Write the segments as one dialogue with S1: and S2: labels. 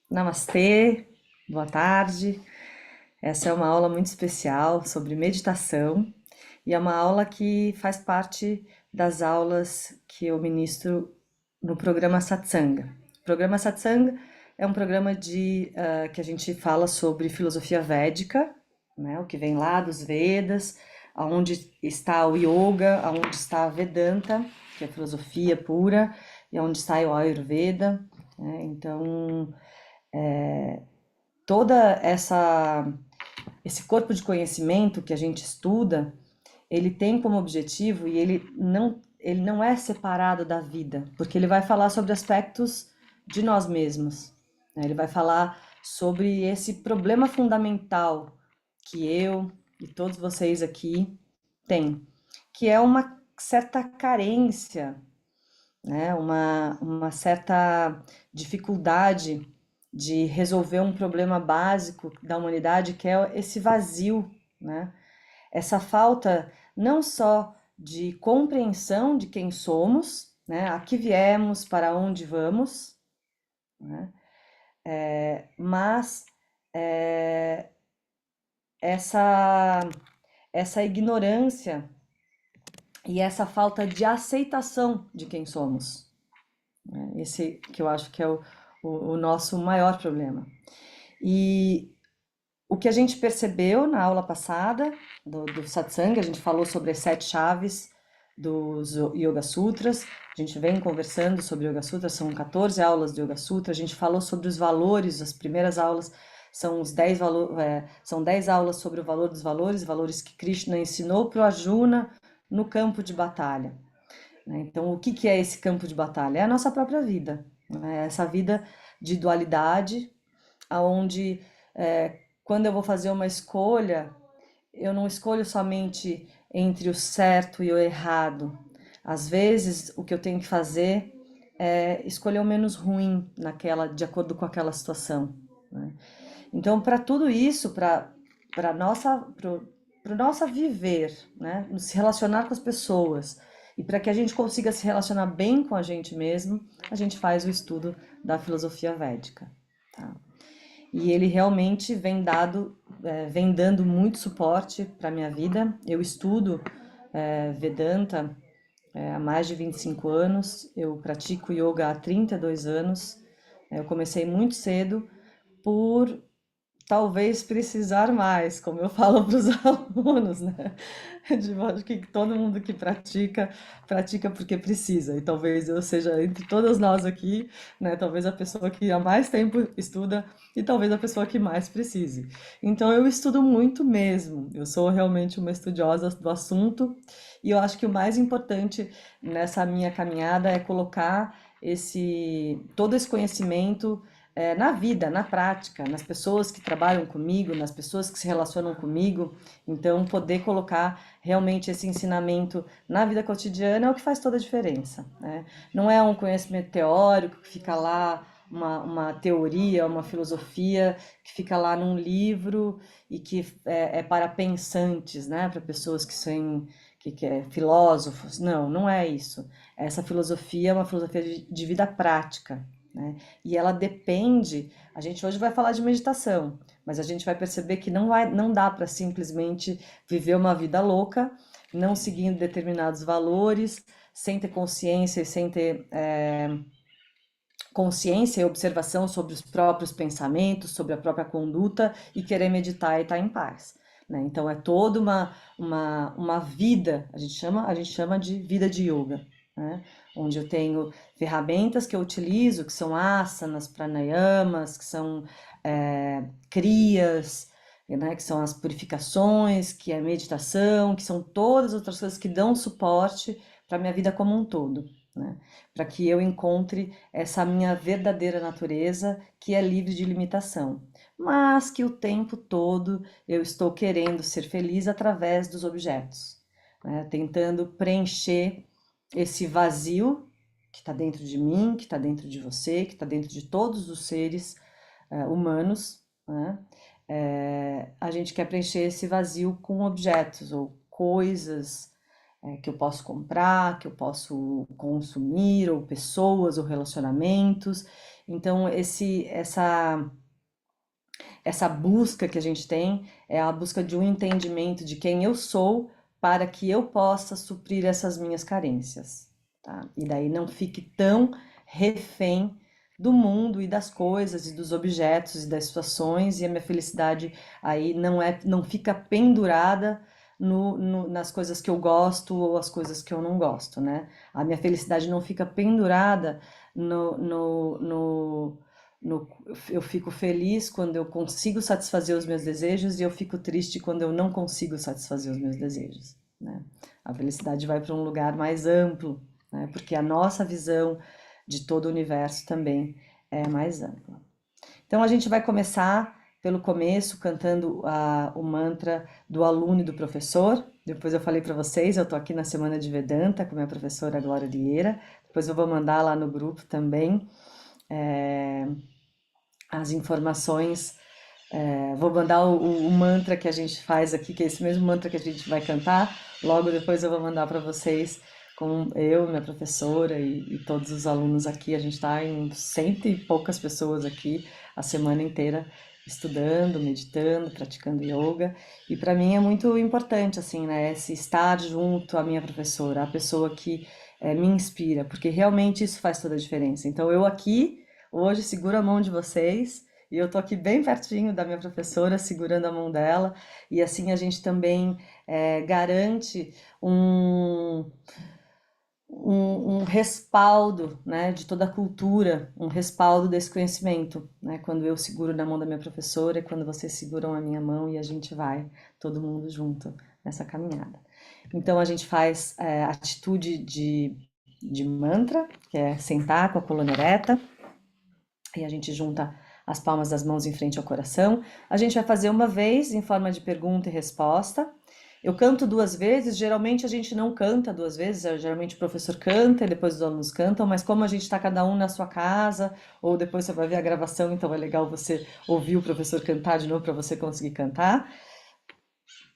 S1: Namastê, boa tarde. Essa é uma aula muito especial sobre meditação e é uma aula que faz parte das aulas que eu ministro no programa Satsanga. O programa Satsanga é um programa que a gente fala sobre filosofia védica, né, o que vem lá dos Vedas, aonde está o Yoga, aonde está a Vedanta, que é filosofia pura, e aonde está o Ayurveda, né? Então, toda essa esse corpo de conhecimento que a gente estuda, ele tem como objetivo e ele não é separado da vida, porque ele vai falar sobre aspectos de nós mesmos, né? Ele vai falar sobre esse problema fundamental que eu e todos vocês aqui têm, que é uma certa carência, né? Uma certa dificuldade de resolver um problema básico da humanidade, que é esse vazio, né? Essa falta não só de compreensão de quem somos, né? A que viemos, para onde vamos, né? Mas é, essa essa ignorância e essa falta de aceitação de quem somos, né? Esse que eu acho que é o nosso maior problema. E o que a gente percebeu na aula passada do Satsang, a gente falou sobre as sete chaves dos Yoga Sutras, a gente vem conversando sobre Yoga Sutras, são 14 aulas do Yoga Sutra, a gente falou sobre os valores, as primeiras aulas são são 10 aulas sobre o valor dos valores, valores que Krishna ensinou para o Arjuna no campo de batalha, né? Então, o que que é esse campo de batalha? É a nossa própria vida, né? Essa vida de dualidade, aonde quando eu vou fazer uma escolha, eu não escolho somente entre o certo e o errado. Às vezes, o que eu tenho que fazer é escolher o menos ruim de acordo com aquela situação, né? Então, para tudo isso, para nossa, para o nosso viver, né, se relacionar com as pessoas e para que a gente consiga se relacionar bem com a gente mesmo, a gente faz o estudo da filosofia védica, tá? E ele realmente vem dando muito suporte para minha vida. Eu estudo Vedanta há mais de 25 anos, eu pratico yoga há 32 anos. Eu comecei muito cedo por talvez precisar mais, como eu falo para os alunos, né? Acho que todo mundo que pratica, pratica porque precisa. E talvez eu seja, entre todas nós aqui, né? Talvez a pessoa que há mais tempo estuda e talvez a pessoa que mais precise. Então eu estudo muito mesmo. Eu sou realmente uma estudiosa do assunto e eu acho que o mais importante nessa minha caminhada é colocar todo esse conhecimento na vida, na prática, nas pessoas que trabalham comigo, nas pessoas que se relacionam comigo. Então, poder colocar realmente esse ensinamento na vida cotidiana é o que faz toda a diferença, né? Não é um conhecimento teórico que fica lá, uma teoria, uma filosofia que fica lá num livro e que é para pensantes, né? Para pessoas que é filósofos. Não, não é isso. Essa filosofia é uma filosofia de vida prática, né? E ela depende. A gente hoje vai falar de meditação, mas a gente vai perceber que não dá para simplesmente viver uma vida louca, não seguindo determinados valores, sem ter consciência e sem ter consciência e observação sobre os próprios pensamentos, sobre a própria conduta e querer meditar e estar em paz, né? Então é toda uma vida, a gente chama de vida de yoga, né? Onde eu tenho ferramentas que eu utilizo, que são asanas, pranayamas, que são kriyas, né? Que são as purificações, que é meditação, que são todas as outras coisas que dão suporte para a minha vida como um todo, né? Para que eu encontre essa minha verdadeira natureza, que é livre de limitação, mas que o tempo todo eu estou querendo ser feliz através dos objetos, né? Tentando preencher esse vazio que está dentro de mim, que está dentro de você, que está dentro de todos os seres humanos, né? A gente quer preencher esse vazio com objetos ou coisas, que eu posso comprar, que eu posso consumir, ou pessoas, ou relacionamentos. Então, essa busca que a gente tem é a busca de um entendimento de quem eu sou para que eu possa suprir essas minhas carências, tá? E daí não fique tão refém do mundo e das coisas e dos objetos e das situações, e a minha felicidade aí não fica pendurada nas coisas que eu gosto ou as coisas que eu não gosto, né? A minha felicidade não fica pendurada no, no, no, eu fico feliz quando eu consigo satisfazer os meus desejos e eu fico triste quando eu não consigo satisfazer os meus desejos, né? A felicidade vai para um lugar mais amplo, né? Porque a nossa visão de todo o universo também é mais ampla. Então a gente vai começar pelo começo cantando o mantra do aluno e do professor. Depois eu falei para vocês, eu estou aqui na semana de Vedanta com minha professora Glória Lieira. Depois eu vou mandar lá no grupo também as informações. Vou mandar o mantra que a gente faz aqui, que é esse mesmo mantra que a gente vai cantar. Logo depois eu vou mandar para vocês com eu, minha professora e todos os alunos aqui. A gente está em cento e poucas pessoas aqui a semana inteira estudando, meditando, praticando yoga. E para mim é muito importante assim, né, esse estar junto à minha professora, a pessoa que me inspira, porque realmente isso faz toda a diferença. Então eu aqui hoje seguro a mão de vocês e eu tô aqui bem pertinho da minha professora, segurando a mão dela, e assim a gente também garante um, um respaldo, né, de toda a cultura, um respaldo desse conhecimento, né, quando eu seguro na mão da minha professora e quando vocês seguram a minha mão e a gente vai todo mundo junto nessa caminhada. Então a gente faz atitude de mantra, que é sentar com a coluna ereta, e a gente junta as palmas das mãos em frente ao coração. A gente vai fazer uma vez em forma de pergunta e resposta. Eu canto duas vezes, geralmente a gente não canta duas vezes, geralmente o professor canta e depois os alunos cantam, mas como a gente está cada um na sua casa, ou depois você vai ver a gravação, então é legal você ouvir o professor cantar de novo para você conseguir cantar.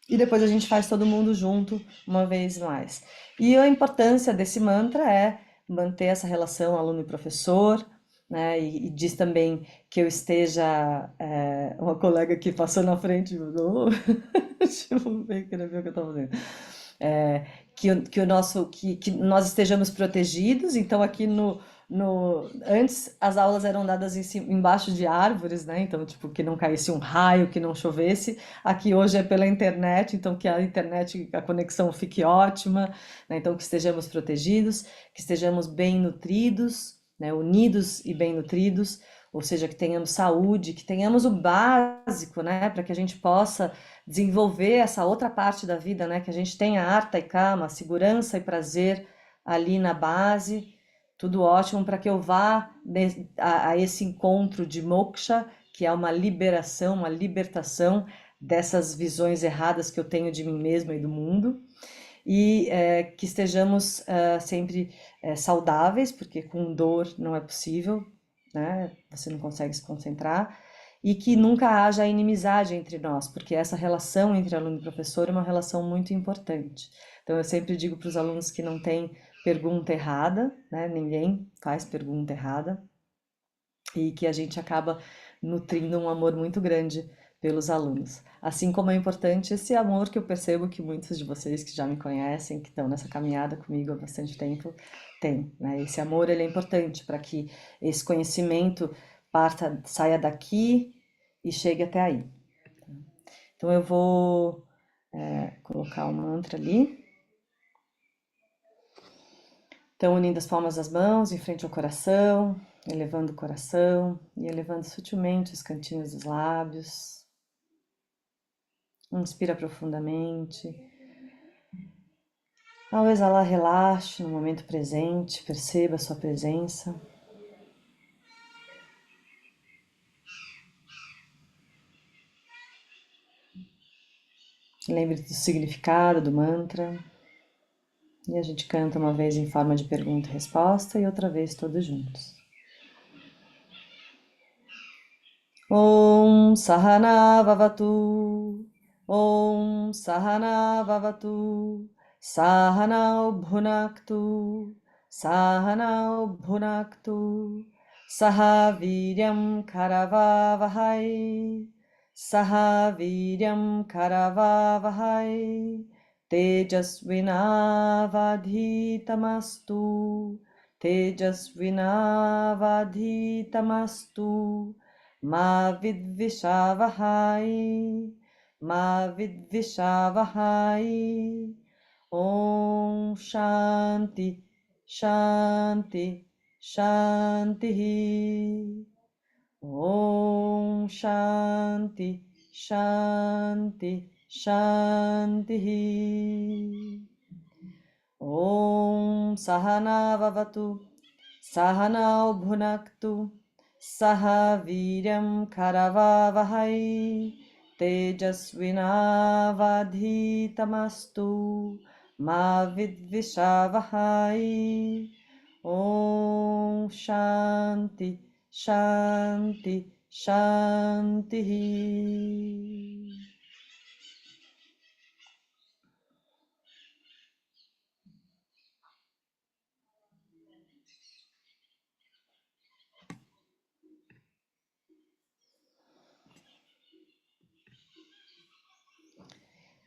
S1: E depois a gente faz todo mundo junto uma vez mais. E a importância desse mantra é manter essa relação aluno e professor, né? E diz também que eu esteja. Uma colega que passou na frente, deixa eu ver, quero ver o que eu estou fazendo. Que nós estejamos protegidos. Então aqui antes as aulas eram dadas embaixo de árvores, né? Então tipo que não caísse um raio, que não chovesse. Aqui hoje é pela internet, então que a internet, a conexão fique ótima, né? Então que estejamos protegidos, que estejamos bem nutridos, né? Unidos e bem nutridos, ou seja, que tenhamos saúde, que tenhamos o básico, né? Para que a gente possa desenvolver essa outra parte da vida, né? Que a gente tenha artha e kama, segurança e prazer ali na base, tudo ótimo para que eu vá a esse encontro de moksha, que é uma liberação, uma libertação dessas visões erradas que eu tenho de mim mesma e do mundo, e que estejamos sempre saudáveis, porque com dor não é possível, né? Você não consegue se concentrar, e que nunca haja inimizade entre nós, porque essa relação entre aluno e professor é uma relação muito importante. Então eu sempre digo para os alunos que não tem pergunta errada, né? Ninguém faz pergunta errada, e que a gente acaba nutrindo um amor muito grande pelos alunos. Assim como é importante esse amor que eu percebo que muitos de vocês que já me conhecem, que estão nessa caminhada comigo há bastante tempo, têm, né? Esse amor ele é importante para que esse conhecimento saia daqui e chegue até aí. Então eu vou colocar o mantra ali. Então, unindo as palmas das mãos em frente ao coração, elevando o coração e elevando sutilmente os cantinhos dos lábios. Inspira profundamente. Ao exalar, relaxe no momento presente, perceba a sua presença. Lembre-se do significado do mantra. E a gente canta uma vez em forma de pergunta e resposta e outra vez todos juntos. Om Sahana Vavatu. Om Sahana Vavatu. Sahanao bhunaktu, Sahanao bhunaktu, Sahaviryam karavavahai, Sahaviryam karavavahai, Tejasvinavadhitamastu, Tejasvinavadhitamastu, Ma vidvishavahai, Ma vidvishavahai. Om Shanti, Shanti, Shanti. Om Shanti, Shanti, Shanti. Om Sahana Vavatu, Sahanao Bhunaktu, Sahaviryam Karavavahai, Tejasvinavadhitamastu, Ma Vidvishavahai. Om Shanti, Shanti, Shanti.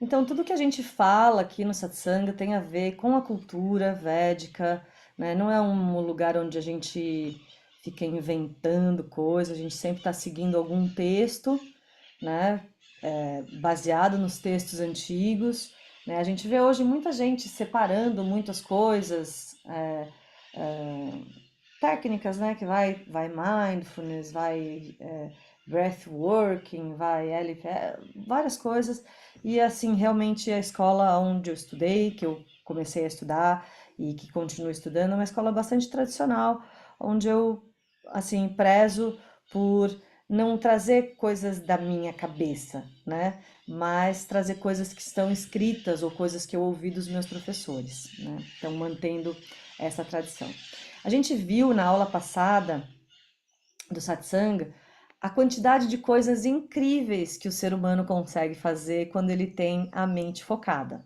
S1: Então, tudo que a gente fala aqui no satsanga tem a ver com a cultura védica, né? Não é um lugar onde a gente fica inventando coisas, a gente sempre está seguindo algum texto, né? Baseado nos textos antigos, né? A gente vê hoje muita gente separando muitas coisas, é, técnicas, né? Que vai mindfulness, vai breathworking, vai várias coisas. E assim, realmente a escola onde eu estudei, que eu comecei a estudar e que continuo estudando, é uma escola bastante tradicional, onde eu, assim, prezo por não trazer coisas da minha cabeça, né? Mas trazer coisas que estão escritas ou coisas que eu ouvi dos meus professores, né? Então, mantendo essa tradição. A gente viu na aula passada do satsanga a quantidade de coisas incríveis que o ser humano consegue fazer quando ele tem a mente focada,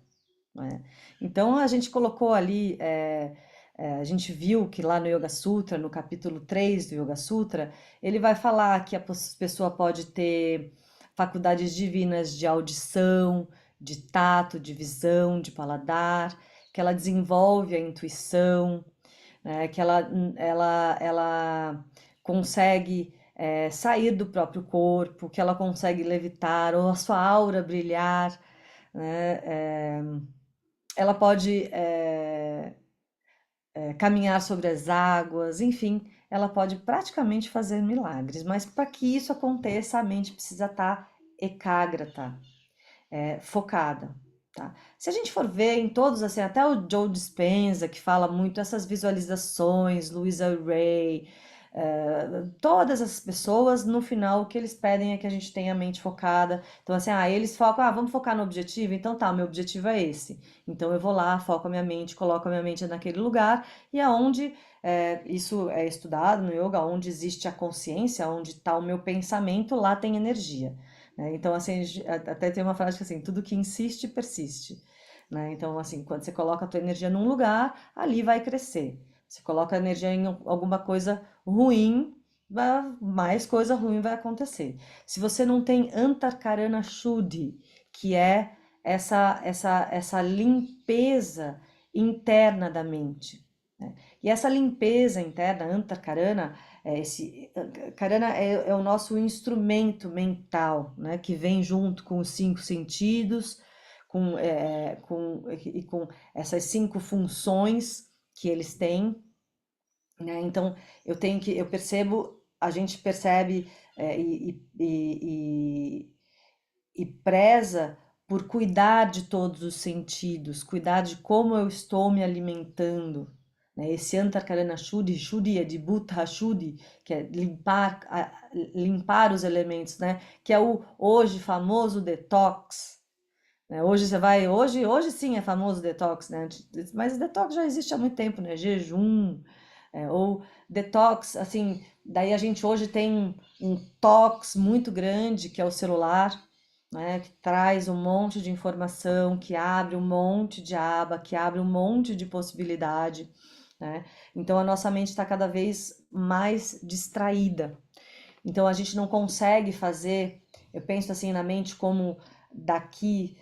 S1: né? Então a gente colocou ali, a gente viu que lá no Yoga Sutra, no capítulo 3 do Yoga Sutra, ele vai falar que a pessoa pode ter faculdades divinas de audição, de tato, de visão, de paladar, que ela desenvolve a intuição, né, que ela consegue sair do próprio corpo, que ela consegue levitar, ou a sua aura brilhar, né? Ela pode caminhar sobre as águas, enfim, ela pode praticamente fazer milagres, mas para que isso aconteça, a mente precisa estar ekagrata, focada. Tá? Se a gente for ver em todos, assim, até o Joe Dispenza, que fala muito essas visualizações, Louisa Ray, todas as pessoas, no final, o que eles pedem é que a gente tenha a mente focada. Então, assim, eles focam, vamos focar no objetivo? Então tá, meu objetivo é esse. Então eu vou lá, foco a minha mente, coloco a minha mente naquele lugar, e aonde isso é estudado no yoga, onde existe a consciência, onde está o meu pensamento, lá tem energia. Né? Então, assim, até tem uma frase que assim, tudo que insiste, persiste. Né? Então, assim, quando você coloca a tua energia num lugar, ali vai crescer. Você coloca a energia em alguma coisa ruim, mais coisa ruim vai acontecer. Se você não tem Antarkarana Shuddhi, que é essa limpeza interna da mente, né? E essa limpeza interna, Antarkarana, esse Karana é o nosso instrumento mental, né, que vem junto com os cinco sentidos, com essas cinco funções que eles têm, né? Então eu percebo, a gente percebe e preza por cuidar de todos os sentidos, cuidar de como eu estou me alimentando, né? Esse Antarkarana Shuddhi, Shuddhi é de Buddha Shuddhi, que é limpar os elementos, né? Que é o hoje famoso detox, né? Hoje sim é famoso detox, né? Mas detox já existe há muito tempo, né? Jejum, ou detox, assim, daí a gente hoje tem um tox muito grande que é o celular, né? Que traz um monte de informação, que abre um monte de aba, que abre um monte de possibilidade, né? Então a nossa mente está cada vez mais distraída. Então a gente não consegue fazer, eu penso assim na mente como daqui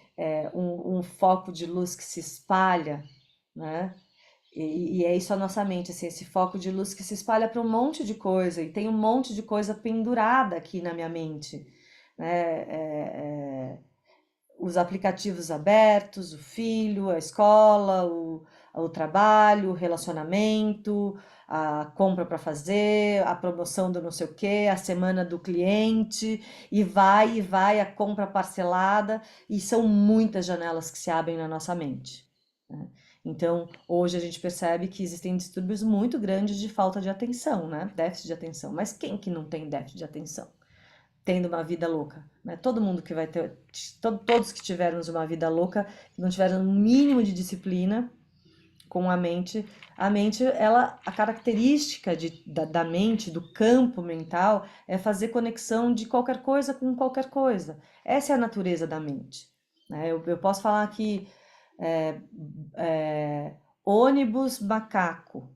S1: um foco de luz que se espalha, né? E é isso a nossa mente, assim, esse foco de luz que se espalha para um monte de coisa, e tem um monte de coisa pendurada aqui na minha mente, né? Os aplicativos abertos, o filho, a escola, o trabalho, o relacionamento, a compra para fazer, a promoção do não sei o quê, a semana do cliente, e vai a compra parcelada, e são muitas janelas que se abrem na nossa mente, né? Então, hoje a gente percebe que existem distúrbios muito grandes de falta de atenção, né? Déficit de atenção. Mas quem que não tem déficit de atenção? Tendo uma vida louca, né? Todo mundo que vai ter, todos que tivermos uma vida louca, que não tiveram um mínimo de disciplina com a mente, ela, a característica da mente, do campo mental, é fazer conexão de qualquer coisa com qualquer coisa. Essa é a natureza da mente, né? Eu posso falar que é, ônibus macaco.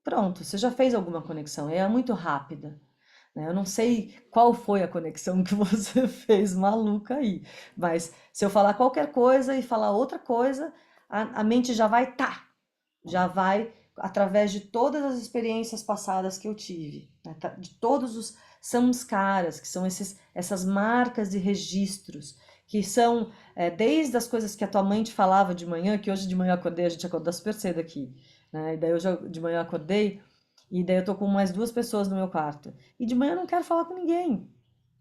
S1: Pronto, você já fez alguma conexão, é muito rápida, né? Eu não sei qual foi a conexão que você fez maluca aí, mas se eu falar qualquer coisa e falar outra coisa, a mente já vai, tá, já vai através de todas as experiências passadas que eu tive, né? De todos os samskaras, que são essas marcas e registros, que são desde as coisas que a tua mãe te falava de manhã, que hoje de manhã eu acordei, a gente acordou super cedo aqui, né? E daí hoje de manhã eu acordei, e daí eu tô com mais duas pessoas no meu quarto. E de manhã eu não quero falar com ninguém.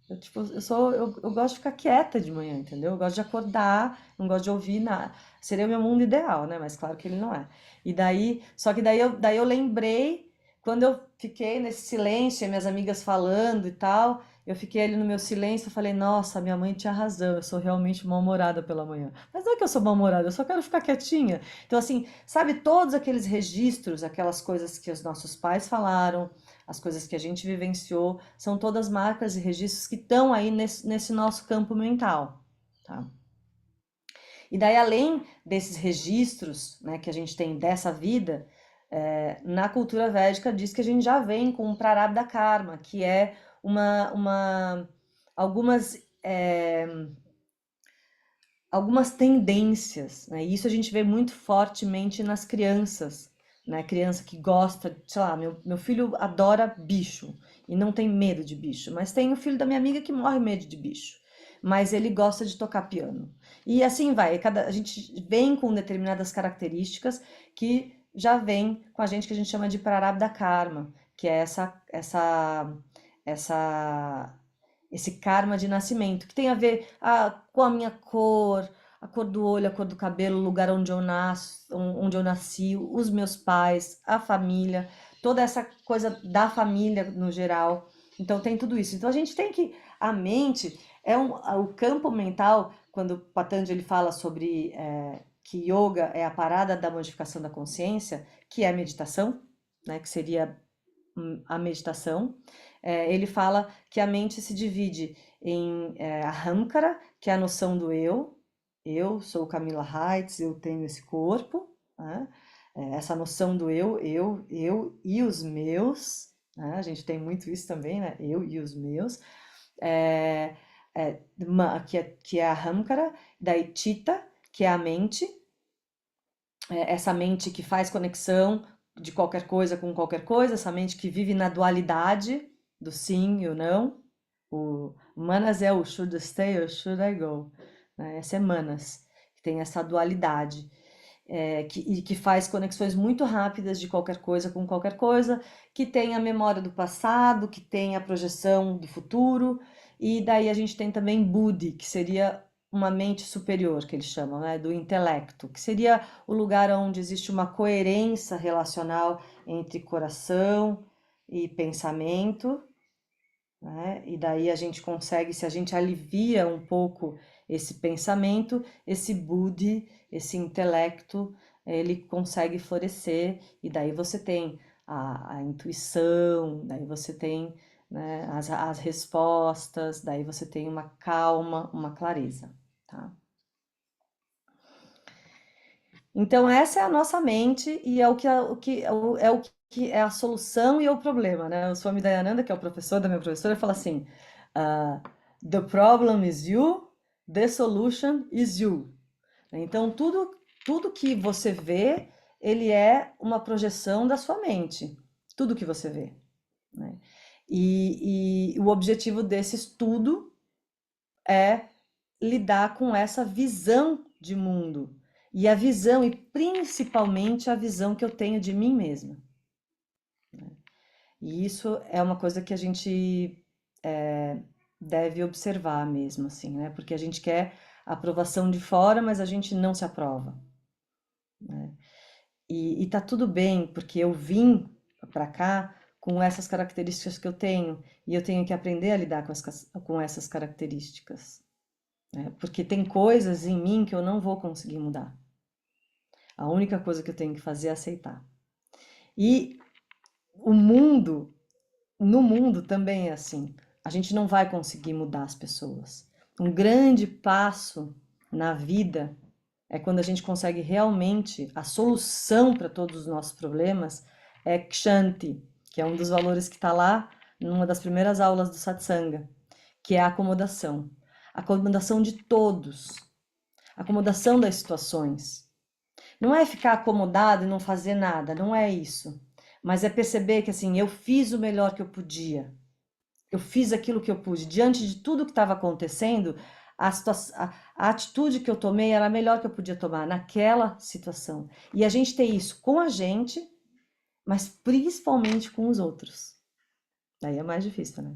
S1: Eu, tipo, eu gosto de ficar quieta de manhã, entendeu? Eu gosto de acordar, não gosto de ouvir nada. Seria o meu mundo ideal, né? Mas claro que ele não é. E daí, só que daí eu lembrei, quando eu fiquei nesse silêncio, e minhas amigas falando e tal, eu fiquei ali no meu silêncio, eu falei, nossa, minha mãe tinha razão, eu sou realmente mal-humorada pela manhã. Mas não é que eu sou mal-humorada, eu só quero ficar quietinha. Então, assim, sabe, todos aqueles registros, aquelas coisas que os nossos pais falaram, as coisas que a gente vivenciou, são todas marcas e registros que estão aí nesse nosso campo mental, tá? E daí, além desses registros, né, que a gente tem dessa vida, na cultura védica diz que a gente já vem com um prarabdha karma, que é algumas, algumas tendências, né? E isso a gente vê muito fortemente nas crianças, né? Criança que gosta, sei lá, meu filho adora bicho e não tem medo de bicho, mas tem o filho da minha amiga que morre medo de bicho, mas ele gosta de tocar piano. E assim vai, a gente vem com determinadas características que já vem com a gente que a gente chama de prarabdha karma, que é essa esse karma de nascimento, que tem a ver com a minha cor, a cor do olho, a cor do cabelo, o lugar onde eu nasço, onde eu nasci, os meus pais, a família, toda essa coisa da família no geral. Então tem tudo isso. Então a gente tem que a mente o campo mental, quando Patanjali fala sobre que yoga é a parada da modificação da consciência, que é a meditação, né, que seria a meditação, ele fala que a mente se divide em Ahamkara, que é a noção do eu sou Camila Heitz, eu tenho esse corpo, né? Essa noção do eu e os meus, né? A gente tem muito isso também, né? Eu e os meus, é, que é a Ahamkara, daí Chitta, que é a mente, essa mente que faz conexão de qualquer coisa com qualquer coisa, essa mente que vive na dualidade do sim e o não. O Manas é o should I stay or should I go? Né? Essa é Manas, que tem essa dualidade. E que faz conexões muito rápidas de qualquer coisa com qualquer coisa, que tem a memória do passado, que tem a projeção do futuro, e daí a gente tem também Buddhi, que seria uma mente superior, que eles chamam, né, do intelecto, que seria o lugar onde existe uma coerência relacional entre coração e pensamento, né? E daí a gente consegue, se a gente alivia um pouco esse pensamento, esse Buddhi, esse intelecto, ele consegue florescer, e daí você tem a intuição, daí você tem né, as respostas, daí você tem uma calma, uma clareza, tá? Então, essa é a nossa mente e é o que é a solução e o problema, né? O Swami Dayananda, que é o professor da minha professora, fala assim: ah, The problem is you, the solution is you. Então, tudo que você vê, ele é uma projeção da sua mente. Tudo que você vê, né? E o objetivo desse estudo é lidar com essa visão de mundo. E a visão, e principalmente a visão que eu tenho de mim mesma. E isso é uma coisa que a gente deve observar mesmo, assim, né? Porque a gente quer a aprovação de fora, mas a gente não se aprova. E tá tudo bem, porque eu vim para cá com essas características que eu tenho, e eu tenho que aprender a lidar com essas características, né? Porque tem coisas em mim que eu não vou conseguir mudar. A única coisa que eu tenho que fazer é aceitar. E o mundo, no mundo também é assim. A gente não vai conseguir mudar as pessoas. Um grande passo na vida é quando a gente consegue realmente a solução para todos os nossos problemas é Kshanti, que é um dos valores que está lá numa das primeiras aulas do Satsanga, que é a acomodação. A acomodação de todos, a acomodação das situações. Não é ficar acomodado e não fazer nada, não é isso. Mas é perceber que assim, eu fiz o melhor que eu podia. Eu fiz aquilo que eu pude. Diante de tudo que estava acontecendo, a atitude que eu tomei era a melhor que eu podia tomar naquela situação. E a gente tem isso com a gente, mas principalmente com os outros. Daí é mais difícil, né?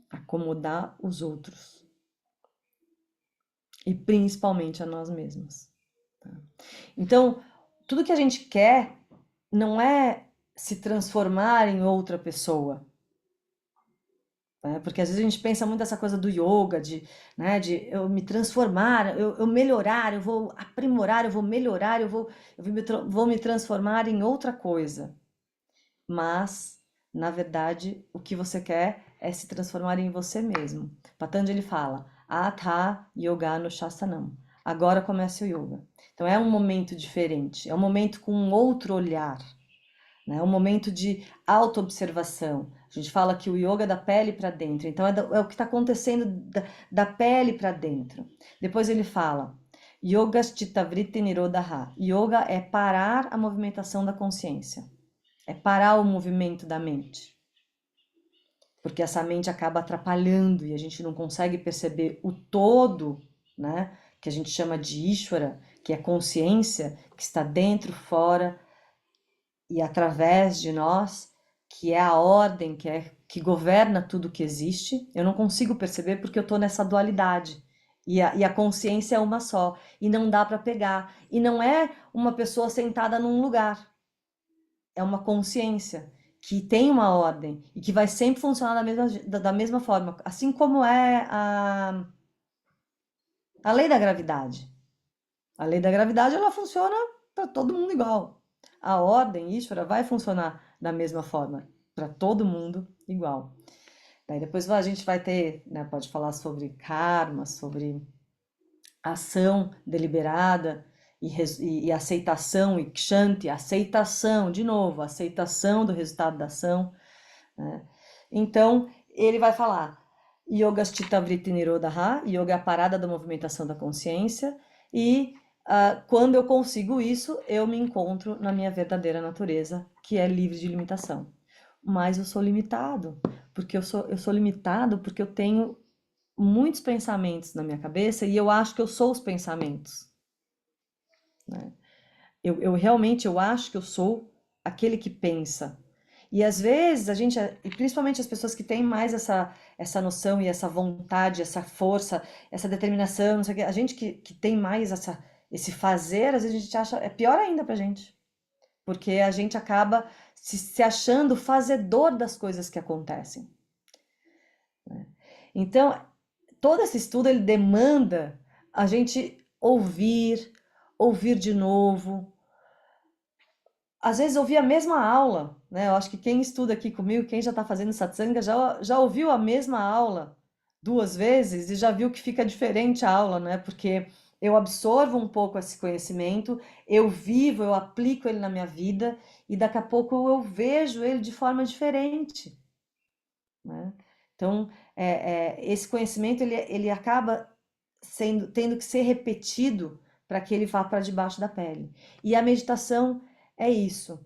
S1: Acomodar os outros. E principalmente a nós mesmos. Tá? Então, tudo que a gente quer não é se transformar em outra pessoa, né? Porque às vezes a gente pensa muito essa coisa do yoga, né, de eu me transformar, eu melhorar, eu vou aprimorar, eu vou melhorar, vou me transformar em outra coisa. Mas, na verdade, o que você quer é se transformar em você mesmo. Patanjali fala, Atha Yoga no Shastanam. Agora começa o yoga. Então é um momento diferente, é um momento com um outro olhar, né? É um momento de autoobservação. A gente fala que o yoga é da pele para dentro, então é o que está acontecendo da pele para dentro. Depois ele fala, Yoga Chittavritti Nirodha. Yoga é parar a movimentação da consciência, é parar o movimento da mente. Porque essa mente acaba atrapalhando e a gente não consegue perceber o todo, né? Que a gente chama de Ishvara, que é consciência, que está dentro, fora e através de nós, que é a ordem que governa tudo que existe. Eu não consigo perceber porque eu estou nessa dualidade. E a consciência é uma só. E não dá para pegar. E não é uma pessoa sentada num lugar. É uma consciência que tem uma ordem e que vai sempre funcionar da mesma forma. Assim como é a lei da gravidade. A lei da gravidade ela funciona para todo mundo igual. A ordem Ishvara vai funcionar da mesma forma para todo mundo igual. Daí depois a gente vai ter, né, pode falar sobre karma, sobre ação deliberada e aceitação, e kshanti, aceitação, de novo, aceitação do resultado da ação, né? Então, ele vai falar Yoga Chitta Vritti Nirodha, yoga é a parada da movimentação da consciência, e quando eu consigo isso, eu me encontro na minha verdadeira natureza, que é livre de limitação. Mas eu sou limitado, porque eu sou limitado porque eu tenho muitos pensamentos na minha cabeça e eu acho que eu sou os pensamentos, né? Eu realmente eu acho que eu sou aquele que pensa. E às vezes a gente, e principalmente as pessoas que têm mais essa noção e essa vontade, essa força, essa determinação, não sei o quê, a gente que tem mais esse fazer, às vezes a gente acha, é pior ainda pra gente. Porque a gente acaba se achando fazedor das coisas que acontecem, né? Então, todo esse estudo ele demanda a gente ouvir de novo, às vezes ouvir a mesma aula, né? Eu acho que quem estuda aqui comigo, quem já está fazendo satsanga, já ouviu a mesma aula 2 vezes e já viu que fica diferente a aula, né? Porque eu absorvo um pouco esse conhecimento, eu vivo, eu aplico ele na minha vida e daqui a pouco eu vejo ele de forma diferente, né? Então, esse conhecimento ele acaba tendo que ser repetido para que ele vá para debaixo da pele. E a meditação é isso.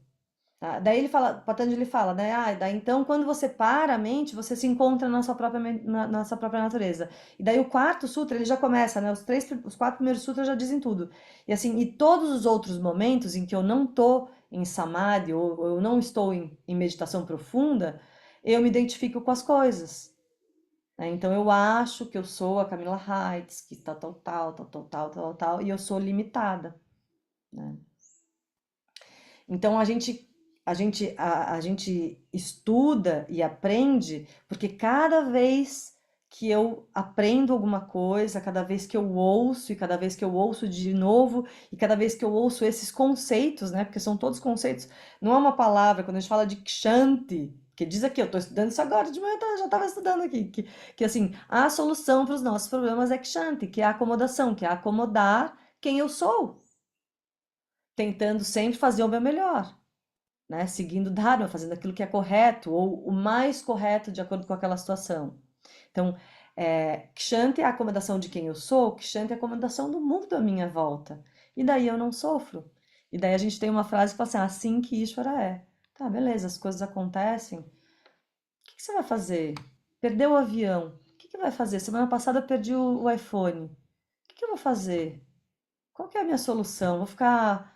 S1: Tá? Daí ele fala, Patanjali fala, né? Daí então quando você para a mente, você se encontra na sua própria, na sua própria natureza. E daí o quarto sutra, ele já começa, né? Os 4 primeiros sutras já dizem tudo. E assim, e todos os outros momentos em que eu não tô em samadhi ou eu não estou em meditação profunda, eu me identifico com as coisas, né? Então eu acho que eu sou a Camila Heights, que tal, tal, tal, tal, tal, tal, tal, tal, e eu sou limitada, né? Então a gente estuda e aprende porque cada vez que eu aprendo alguma coisa, cada vez que eu ouço e cada vez que eu ouço de novo e cada vez que eu ouço esses conceitos, né? Porque são todos conceitos, não é uma palavra. Quando a gente fala de Kshanti, que diz aqui, eu estou estudando isso agora de manhã, já estava estudando aqui, que assim, a solução para os nossos problemas é Kshanti, que é a acomodação, que é acomodar quem eu sou, tentando sempre fazer o meu melhor, né? Seguindo o Dharma, fazendo aquilo que é correto, ou o mais correto de acordo com aquela situação. Então, Kshanti é a acomodação de quem eu sou, Kshanti é a acomodação do mundo à minha volta. E daí eu não sofro. E daí a gente tem uma frase que fala assim que Ishvara é. Tá, beleza, as coisas acontecem. O que você vai fazer? Perdeu o avião. O que vai fazer? Semana passada eu perdi o iPhone. O que eu vou fazer? Qual que é a minha solução? Vou ficar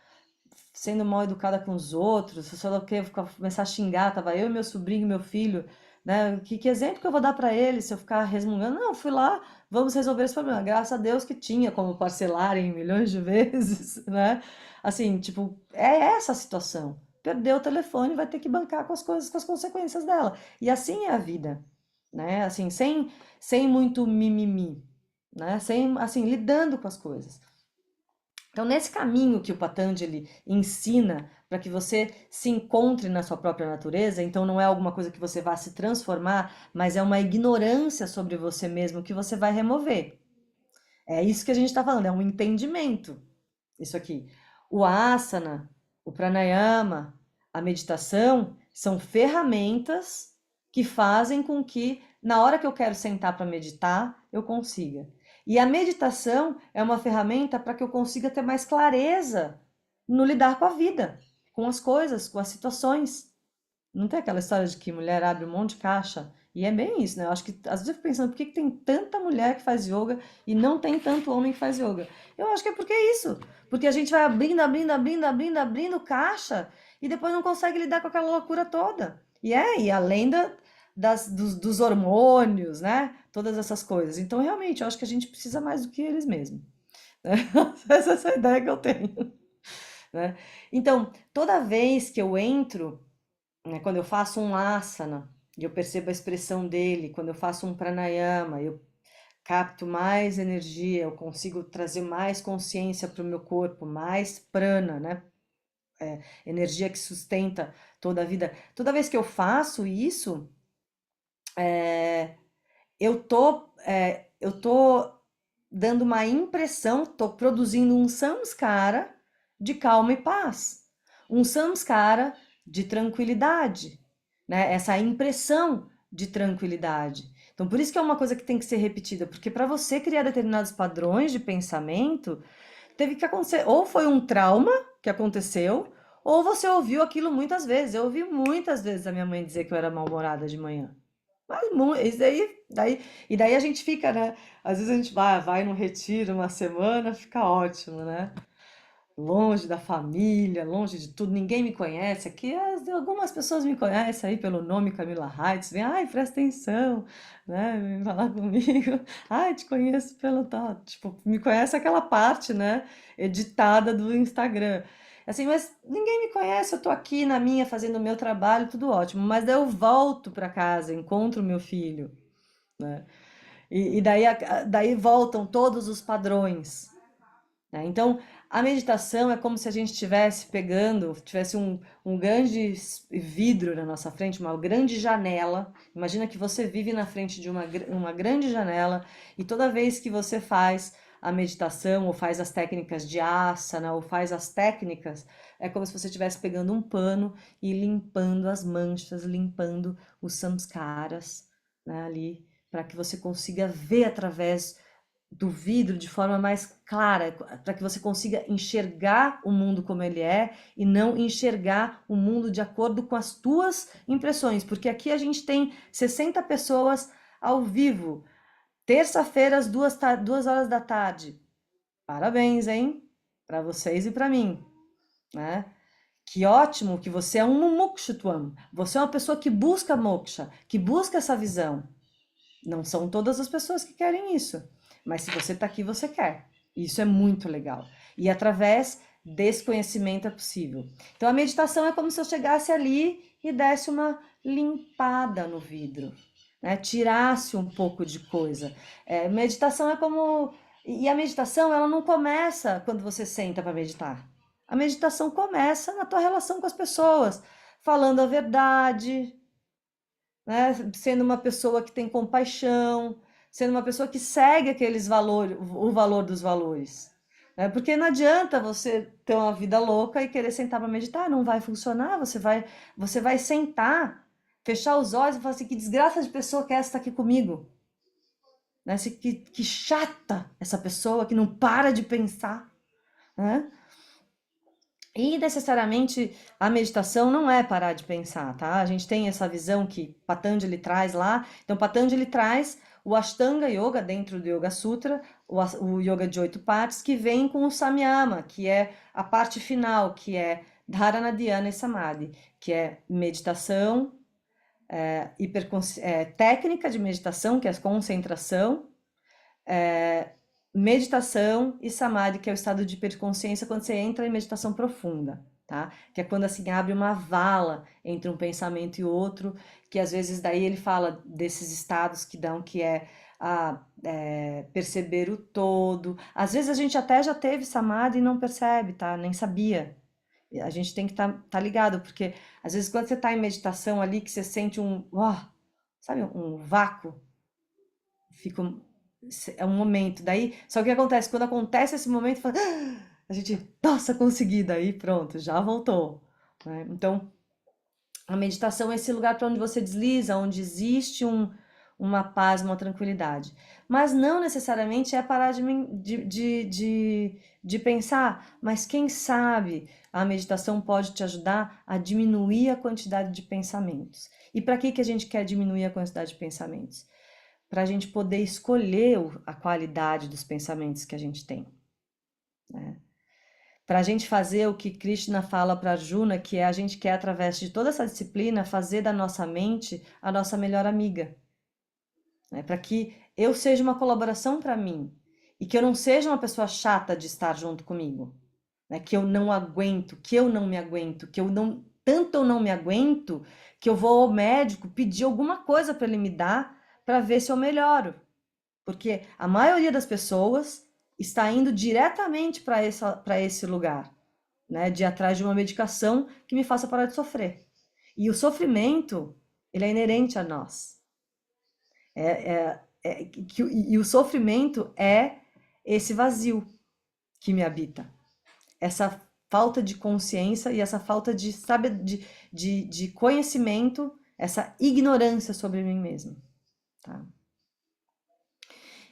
S1: sendo mal educada com os outros, se eu quero começar a xingar, tava eu, meu sobrinho, meu filho, né? Que exemplo que eu vou dar para ele se eu ficar resmungando? Não, fui lá, vamos resolver esse problema. Graças a Deus que tinha como parcelar em milhões de vezes, né? Assim, tipo, é essa a situação. Perdeu o telefone, vai ter que bancar com as coisas, com as consequências dela. E assim é a vida, né? Assim, sem muito mimimi, né? Sem, assim, lidando com as coisas. Então, nesse caminho que o Patanjali ensina para que você se encontre na sua própria natureza, então não é alguma coisa que você vá se transformar, mas é uma ignorância sobre você mesmo que você vai remover. É isso que a gente está falando, é um entendimento. Isso aqui. O asana, o pranayama, a meditação são ferramentas que fazem com que, na hora que eu quero sentar para meditar, eu consiga. E a meditação é uma ferramenta para que eu consiga ter mais clareza no lidar com a vida, com as coisas, com as situações. Não tem aquela história de que mulher abre um monte de caixa? E é bem isso, né? Eu acho que às vezes eu fico pensando por que tem tanta mulher que faz yoga e não tem tanto homem que faz yoga. Eu acho que é porque é isso. Porque a gente vai abrindo, abrindo, abrindo, abrindo, abrindo caixa e depois não consegue lidar com aquela loucura toda. E além dos hormônios, né? Todas essas coisas. Então, realmente, eu acho que a gente precisa mais do que eles mesmos, né? Essa é a ideia que eu tenho, né? Então, toda vez que eu entro, né, quando eu faço um asana e eu percebo a expressão dele, quando eu faço um pranayama, eu capto mais energia, eu consigo trazer mais consciência para o meu corpo, mais prana, né? Energia que sustenta toda a vida. Toda vez que eu faço isso, eu tô dando uma impressão, tô produzindo um samskara de calma e paz, um samskara de tranquilidade, né? Essa impressão de tranquilidade. Então, por isso que é uma coisa que tem que ser repetida, porque para você criar determinados padrões de pensamento, teve que acontecer, ou foi um trauma que aconteceu, ou você ouviu aquilo muitas vezes. Eu ouvi muitas vezes a minha mãe dizer que eu era mal-humorada de manhã. Mas isso daí a gente fica, né? Às vezes a gente vai num retiro uma semana, fica ótimo, né? Longe da família, longe de tudo, ninguém me conhece. Aqui algumas pessoas me conhecem aí pelo nome Camila Heights, vem, ai, presta atenção, né? Vem falar comigo, ai, te conheço pelo tal, tipo, me conhece aquela parte, né? Editada do Instagram. Assim, mas ninguém me conhece, eu tô aqui na minha fazendo o meu trabalho, tudo ótimo, mas daí eu volto para casa, encontro meu filho, né? E daí voltam todos os padrões, né? Então, A meditação é como se a gente estivesse pegando, tivesse um grande vidro na nossa frente, uma grande janela. Imagina que você vive na frente de uma grande janela e toda vez que você faz a meditação, ou faz as técnicas de asana, ou faz as técnicas, é como se você estivesse pegando um pano e limpando as manchas, limpando os samskaras, né, ali, para que você consiga ver através do vidro de forma mais clara, para que você consiga enxergar o mundo como ele é e não enxergar o mundo de acordo com as tuas impressões, porque aqui a gente tem 60 pessoas ao vivo, terça-feira às 2 horas da tarde. Parabéns, hein? Para vocês e para mim, né? Que ótimo que você é um mumukshutvam. Você é uma pessoa que busca moksha, que busca essa visão. Não são todas as pessoas que querem isso, mas se você está aqui, você quer. Isso é muito legal. E através desse conhecimento é possível. Então a meditação é como se eu chegasse ali e desse uma limpada no vidro, né? Tirasse um pouco de coisa. Meditação é como. E a meditação, ela não começa quando você senta para meditar. A meditação começa na tua relação com as pessoas, falando a verdade, né? Sendo uma pessoa que tem compaixão, sendo uma pessoa que segue aqueles valores, o valor dos valores. Né? Porque não adianta você ter uma vida louca e querer sentar para meditar, não vai funcionar. Você vai sentar, fechar os olhos e falar assim: que desgraça de pessoa que é essa que está aqui comigo? Né? Que chata essa pessoa que não para de pensar. Né? E necessariamente a meditação não é parar de pensar, tá? A gente tem essa visão que Patanjali traz lá. Então, Patanjali traz o Ashtanga Yoga dentro do Yoga Sutra, o Yoga de 8 partes, que vem com o Samyama, que é a parte final, que é Dharana, Dhyana e Samadhi, que é meditação, técnica de meditação, que é a concentração, meditação e samadhi, que é o estado de hiperconsciência quando você entra em meditação profunda, tá? Que é quando assim abre uma vala entre um pensamento e outro, que às vezes daí ele fala desses estados que dão, que perceber o todo. Às vezes a gente até já teve samadhi e não percebe, tá? Nem sabia. A gente tem que tá ligado, porque às vezes quando você tá em meditação ali, que você sente sabe, um vácuo, fica é um momento. Daí, só que o que acontece? Quando acontece esse momento, fala, a gente, nossa, consegui, daí pronto, já voltou. Né? Então, a meditação é esse lugar para onde você desliza, onde existe uma paz, uma tranquilidade. Mas não necessariamente é parar de pensar, mas quem sabe a meditação pode te ajudar a diminuir a quantidade de pensamentos. E para que a gente quer diminuir a quantidade de pensamentos? Para a gente poder escolher a qualidade dos pensamentos que a gente tem. Né? Para a gente fazer o que Krishna fala para Arjuna, que é a gente quer, através de toda essa disciplina, fazer da nossa mente a nossa melhor amiga. Né? Para que eu seja uma colaboração para mim e que eu não seja uma pessoa chata de estar junto comigo. Né? Que eu não aguento, que eu não me aguento, que eu não. Tanto eu não me aguento que eu vou ao médico pedir alguma coisa para ele me dar para ver se eu melhoro. Porque a maioria das pessoas está indo diretamente para esse lugar, né? De ir atrás de uma medicação que me faça parar de sofrer. E o sofrimento, ele é inerente a nós. E o sofrimento é esse vazio que me habita. Essa falta de consciência e essa falta de conhecimento, essa ignorância sobre mim mesmo. Tá?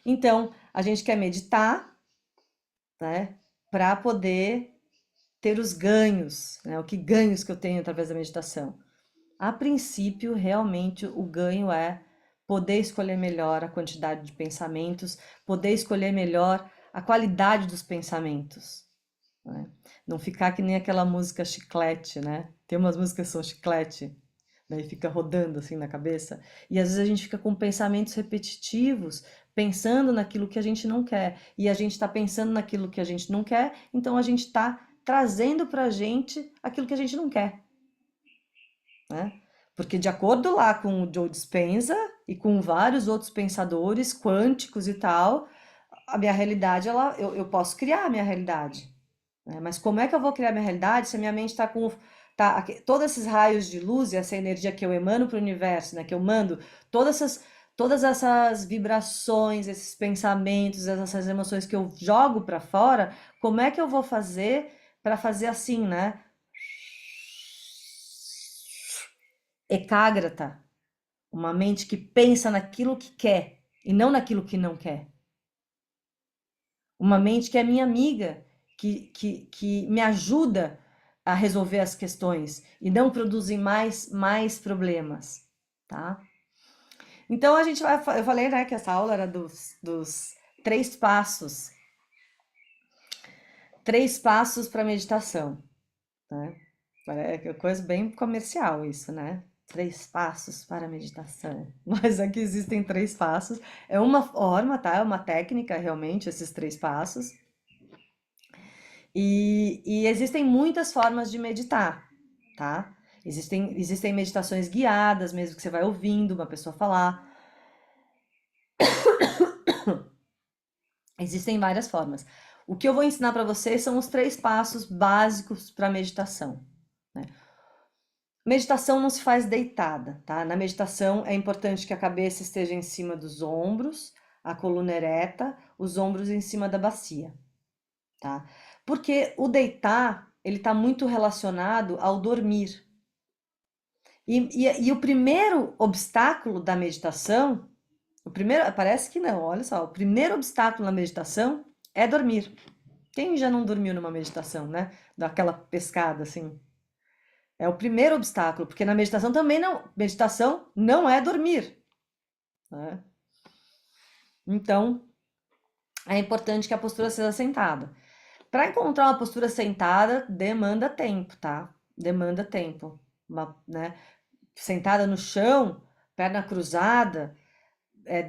S1: Então, a gente quer meditar, né, para poder ter os ganhos, né, o que ganhos que eu tenho através da meditação. A princípio, realmente, o ganho é poder escolher melhor a quantidade de pensamentos, poder escolher melhor a qualidade dos pensamentos. Né? Não ficar que nem aquela música chiclete, né? Tem umas músicas que são chiclete, daí fica rodando assim na cabeça. E às vezes a gente fica com pensamentos repetitivos, pensando naquilo que a gente não quer. E a gente está pensando naquilo que a gente não quer, então a gente está trazendo para a gente aquilo que a gente não quer. Né? Porque de acordo lá com o Joe Dispenza e com vários outros pensadores quânticos e tal, a minha realidade, eu posso criar a minha realidade. né? Mas como é que eu vou criar minha realidade se a minha mente está com todos esses raios de luz e essa energia que eu emano para o universo, né? Que eu mando todas essas vibrações, esses pensamentos, essas emoções que eu jogo para fora, como é que eu vou fazer para fazer assim, né? Ecágrata, uma mente que pensa naquilo que quer e não naquilo que não quer. Uma mente que é minha amiga, que me ajuda a resolver as questões e não produzir mais problemas, tá? Então a gente vai, eu falei, né, que essa aula era dos três passos para meditação, né? É coisa bem comercial isso, né? 3 passos para a meditação. Mas aqui existem 3 passos. É uma forma, tá? É uma técnica, realmente, esses 3 passos. E existem muitas formas de meditar, tá? Existem meditações guiadas, mesmo que você vai ouvindo uma pessoa falar. Existem várias formas. O que eu vou ensinar para vocês são os 3 passos básicos para meditação, né? Meditação não se faz deitada, tá? Na meditação é importante que a cabeça esteja em cima dos ombros, a coluna ereta, os ombros em cima da bacia, tá? Porque o deitar, ele está muito relacionado ao dormir. E o primeiro obstáculo da meditação, parece que não, olha só, o primeiro obstáculo na meditação é dormir. Quem já não dormiu numa meditação, né? Daquela pescada assim. É o primeiro obstáculo, porque na meditação também não, meditação não é dormir, né? Então, é importante que a postura seja sentada. Para encontrar uma postura sentada, demanda tempo, tá? Demanda tempo, né? Sentada no chão, perna cruzada,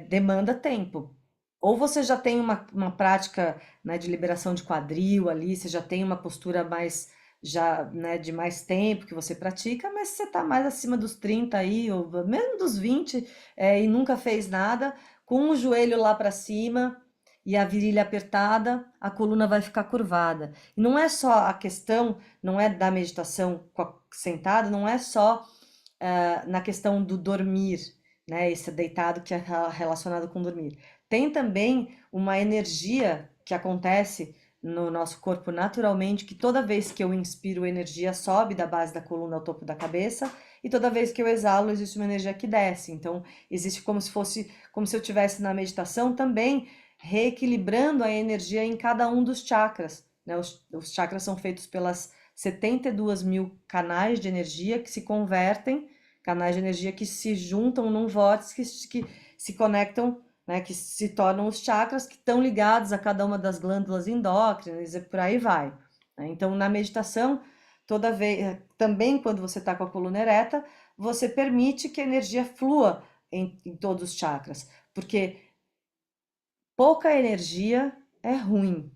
S1: demanda tempo. Ou você já tem uma prática, né, de liberação de quadril ali, você já tem uma postura mais, já, né, de mais tempo que você pratica, mas se você tá mais acima dos 30 aí, ou mesmo dos 20, e nunca fez nada, com o joelho lá para cima e a virilha apertada, a coluna vai ficar curvada. E não é só a questão, não é da meditação sentada, não é só na questão do dormir, né? Esse deitado que é relacionado com dormir. Tem também uma energia que acontece no nosso corpo naturalmente, que toda vez que eu inspiro, a energia sobe da base da coluna ao topo da cabeça, e toda vez que eu exalo, existe uma energia que desce. Então, existe como se fosse, como se eu estivesse na meditação também reequilibrando a energia em cada um dos chakras, né? Os chakras são feitos pelas 72 mil canais de energia que se convertem, canais de energia que se juntam num vórtice, que se conectam, né, que se tornam os chakras que estão ligados a cada uma das glândulas endócrinas e por aí vai, né? Então, na meditação, toda vez, também quando você está com a coluna ereta, você permite que a energia flua em todos os chakras, porque pouca energia é ruim,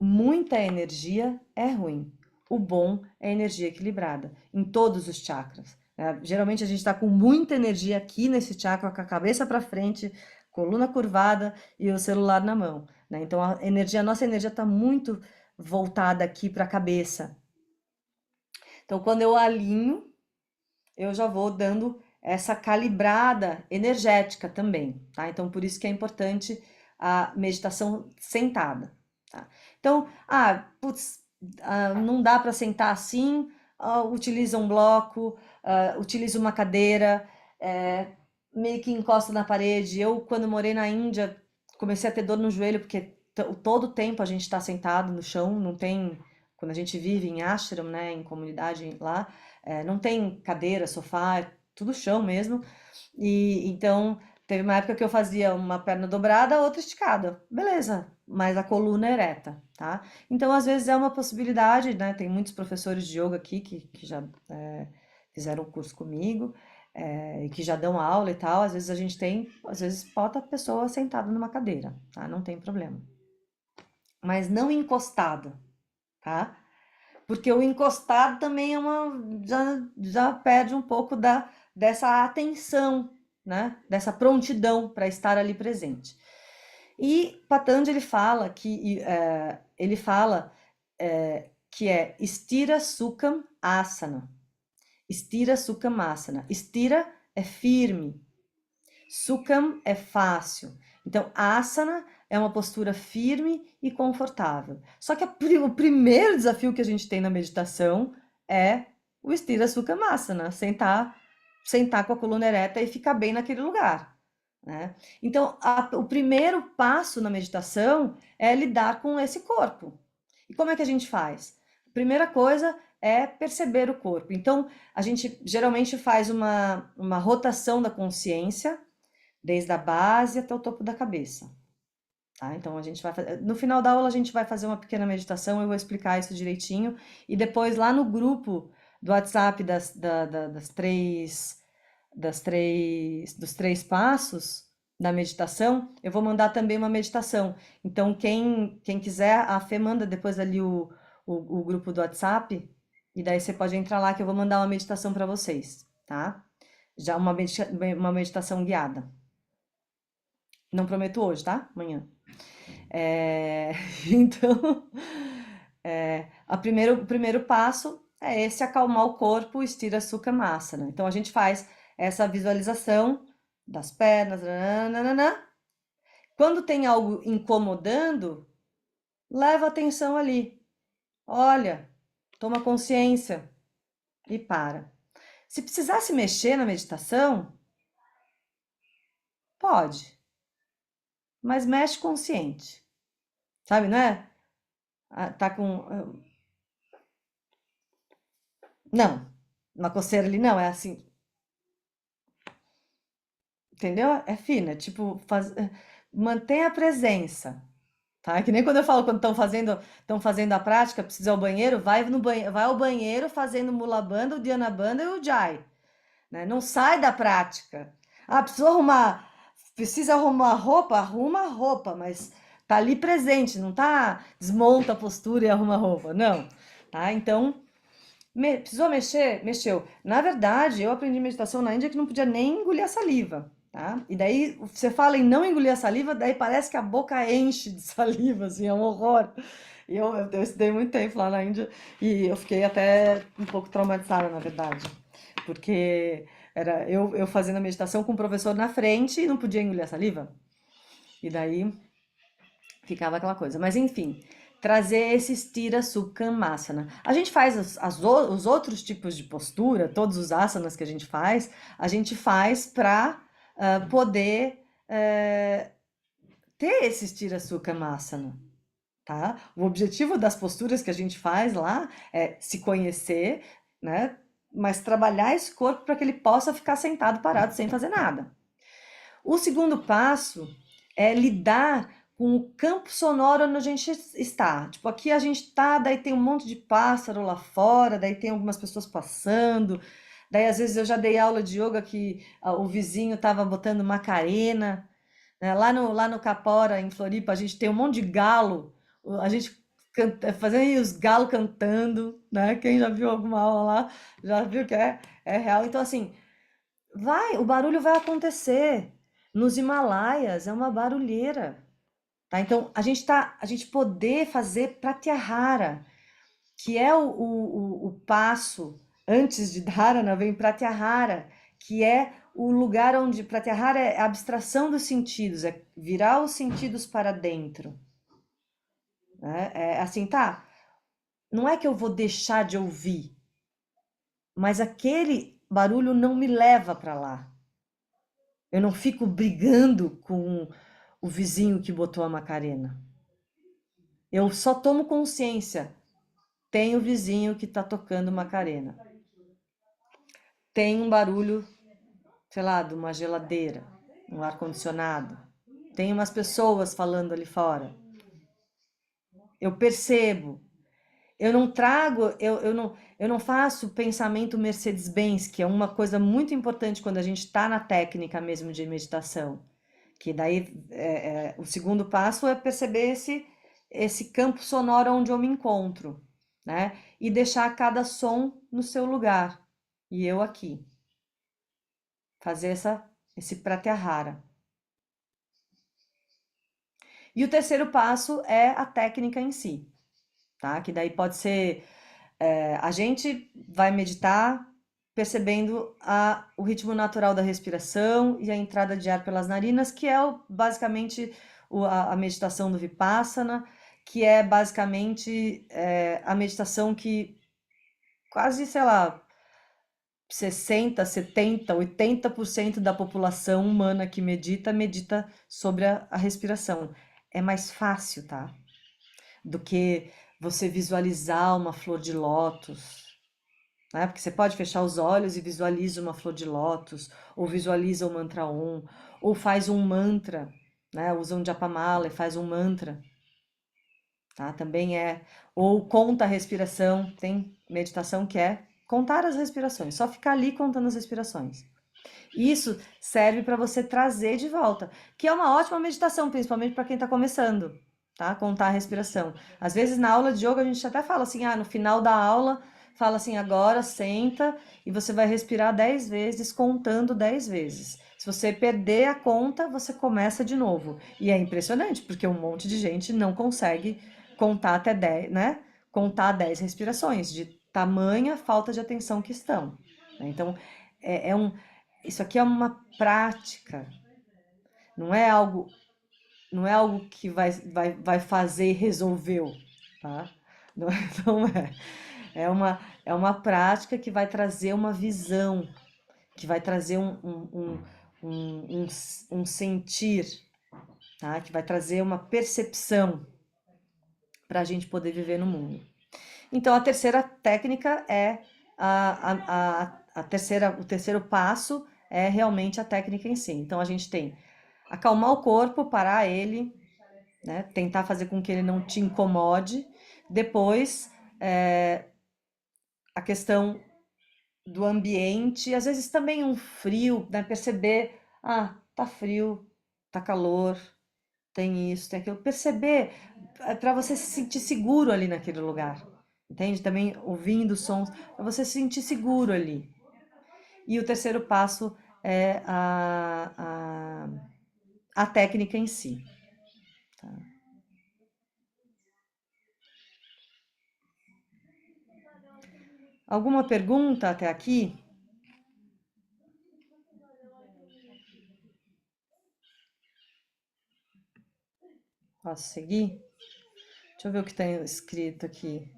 S1: muita energia é ruim. O bom é energia equilibrada em todos os chakras, né? Geralmente a gente está com muita energia aqui nesse chakra, com a cabeça para frente, coluna curvada e o celular na mão, né? Então a nossa energia está muito voltada aqui para a cabeça. Então quando eu alinho, eu já vou dando essa calibrada energética também, tá? Então por isso que é importante a meditação sentada, tá? Então, putz, não dá para sentar assim, utiliza um bloco, utiliza uma cadeira, meio que encosta na parede. Eu, quando morei na Índia, comecei a ter dor no joelho, porque todo o tempo a gente está sentado no chão, não tem. Quando a gente vive em ashram, né, em comunidade lá, não tem cadeira, sofá, é tudo chão mesmo. E então teve uma época que eu fazia uma perna dobrada, a outra esticada. Beleza, mas a coluna ereta, tá? Então, às vezes é uma possibilidade, né? Tem muitos professores de yoga aqui que já fizeram o curso comigo, e que já dão aula e tal. Às vezes a gente tem, às vezes bota a pessoa sentada numa cadeira, tá? Não tem problema. Mas não encostada, tá? Porque o encostado também já perde um pouco dessa atenção, né? Dessa prontidão para estar ali presente. E Patanjali fala que é Stira Sukham Asana. Stira Sukham Asana. Stira é firme, Sukham é fácil. Então, asana é uma postura firme e confortável. Só que o primeiro desafio que a gente tem na meditação é o Stira Sukhamasana, sentar com a coluna ereta e ficar bem naquele lugar, né? Então, o primeiro passo na meditação é lidar com esse corpo. E como é que a gente faz? Primeira coisa é perceber o corpo. Então, a gente geralmente faz uma rotação da consciência desde a base até o topo da cabeça, tá? Então a gente vai fazer, no final da aula a gente vai fazer uma pequena meditação, eu vou explicar isso direitinho e depois lá no grupo do WhatsApp dos três passos da meditação, eu vou mandar também uma meditação. Então quem quiser, a Fê manda depois ali o grupo do WhatsApp e daí você pode entrar lá que eu vou mandar uma meditação para vocês, tá? Já uma meditação guiada. Não prometo hoje, tá? Amanhã. É, então, o primeiro passo é esse acalmar o corpo, estira Sukha Masana. Então, a gente faz essa visualização das pernas. Nananana. Quando tem algo incomodando, leva atenção ali. Olha, toma consciência e para. Se precisasse mexer na meditação, pode, mas mexe consciente. Sabe, não é? Tá com. Não, uma coceira ali não, é assim, entendeu? É fina, tipo, mantém a presença, tá? É que nem quando eu falo quando estão fazendo a prática, precisa ir ao banheiro, vai no banheiro, vai ao banheiro fazendo o Mula Bandha, o Dhyana Bandha e o Jai, né? Não sai da prática. Ah, precisa arrumar roupa, arruma a roupa, mas tá ali presente, não tá desmonta a postura e arruma a roupa, não, tá? Então, precisou mexer? Mexeu. Na verdade, eu aprendi meditação na Índia que não podia nem engolir a saliva, tá? E daí você fala em não engolir a saliva, daí parece que a boca enche de saliva, assim, é um horror. E eu estudei muito tempo lá na Índia e eu fiquei até um pouco traumatizada, na verdade. Porque era eu fazendo a meditação com o professor na frente e não podia engolir a saliva. E daí ficava aquela coisa. Mas enfim, trazer esse Stira Sukhamasana. A gente faz os outros tipos de postura, todos os asanas que a gente faz para poder ter esse Stira Sukhamasana. Tá? O objetivo das posturas que a gente faz lá é se conhecer, né? Mas trabalhar esse corpo para que ele possa ficar sentado, parado, sem fazer nada. O segundo passo é lidar com o campo sonoro onde a gente está. Tipo, aqui a gente está, daí tem um monte de pássaro lá fora, daí tem algumas pessoas passando, daí às vezes eu já dei aula de yoga que o vizinho estava botando Macarena, né? Lá no Capora, em Floripa, a gente tem um monte de galo, a gente fazendo aí os galos cantando, né? Quem já viu alguma aula lá, já viu que é real. Então, assim, o barulho vai acontecer. Nos Himalaias é uma barulheira, tá? Então a gente poder fazer pratyahara, que é o passo antes de dharana, vem pratyahara, que é o lugar onde pratyahara é a abstração dos sentidos, é virar os sentidos para dentro, né? É assim, tá? Não é que eu vou deixar de ouvir, mas aquele barulho não me leva para lá. Eu não fico brigando com o vizinho que botou a Macarena. Eu só tomo consciência. Tem o vizinho que está tocando Macarena. Tem um barulho, sei lá, de uma geladeira, um ar-condicionado. Tem umas pessoas falando ali fora. Eu percebo. Eu não trago, eu não faço pensamento Mercedes-Benz, que é uma coisa muito importante quando a gente está na técnica mesmo de meditação. Que daí o segundo passo é perceber esse campo sonoro onde eu me encontro, né? E deixar cada som no seu lugar. E eu aqui. Fazer esse pratyahara. E o terceiro passo é a técnica em si, tá? Que daí pode ser, a gente vai meditar percebendo o ritmo natural da respiração e a entrada de ar pelas narinas, que é basicamente a meditação do Vipassana, que é basicamente a meditação que quase, sei lá, 60, 70, 80% da população humana que medita sobre a respiração. É mais fácil, tá? Do que você visualizar uma flor de lótus, né? Porque você pode fechar os olhos e visualiza uma flor de lótus, ou visualiza o mantra Om, ou faz um mantra, né? Usa um Japamala e faz um mantra, tá? Também ou conta a respiração, tem meditação que é contar as respirações, só ficar ali contando as respirações. Isso serve para você trazer de volta, que é uma ótima meditação, principalmente para quem está começando, tá? Contar a respiração. Às vezes na aula de yoga a gente até fala assim, no final da aula, fala assim, agora senta e você vai respirar 10 vezes, contando 10 vezes. Se você perder a conta, você começa de novo. E é impressionante, porque um monte de gente não consegue contar até 10, né? Contar 10 respirações, de tamanha falta de atenção que estão. Então, isso aqui é uma prática, não é algo, não é algo que vai fazer e resolveu, tá? Não é. É uma prática que vai trazer uma visão, que vai trazer um sentir, tá? Que vai trazer uma percepção para a gente poder viver no mundo. Então, a terceira técnica é o terceiro passo é realmente a técnica em si. Então, a gente tem acalmar o corpo, parar ele, né? Tentar fazer com que ele não te incomode. Depois, a questão do ambiente, às vezes também um frio, né? Perceber, tá frio, tá calor, tem isso, tem aquilo. Perceber para você se sentir seguro ali naquele lugar. Entende? Também ouvindo sons, para você se sentir seguro ali. E o terceiro passo é a técnica em si. Tá? Alguma pergunta até aqui? Posso seguir? Deixa eu ver o que tem escrito aqui.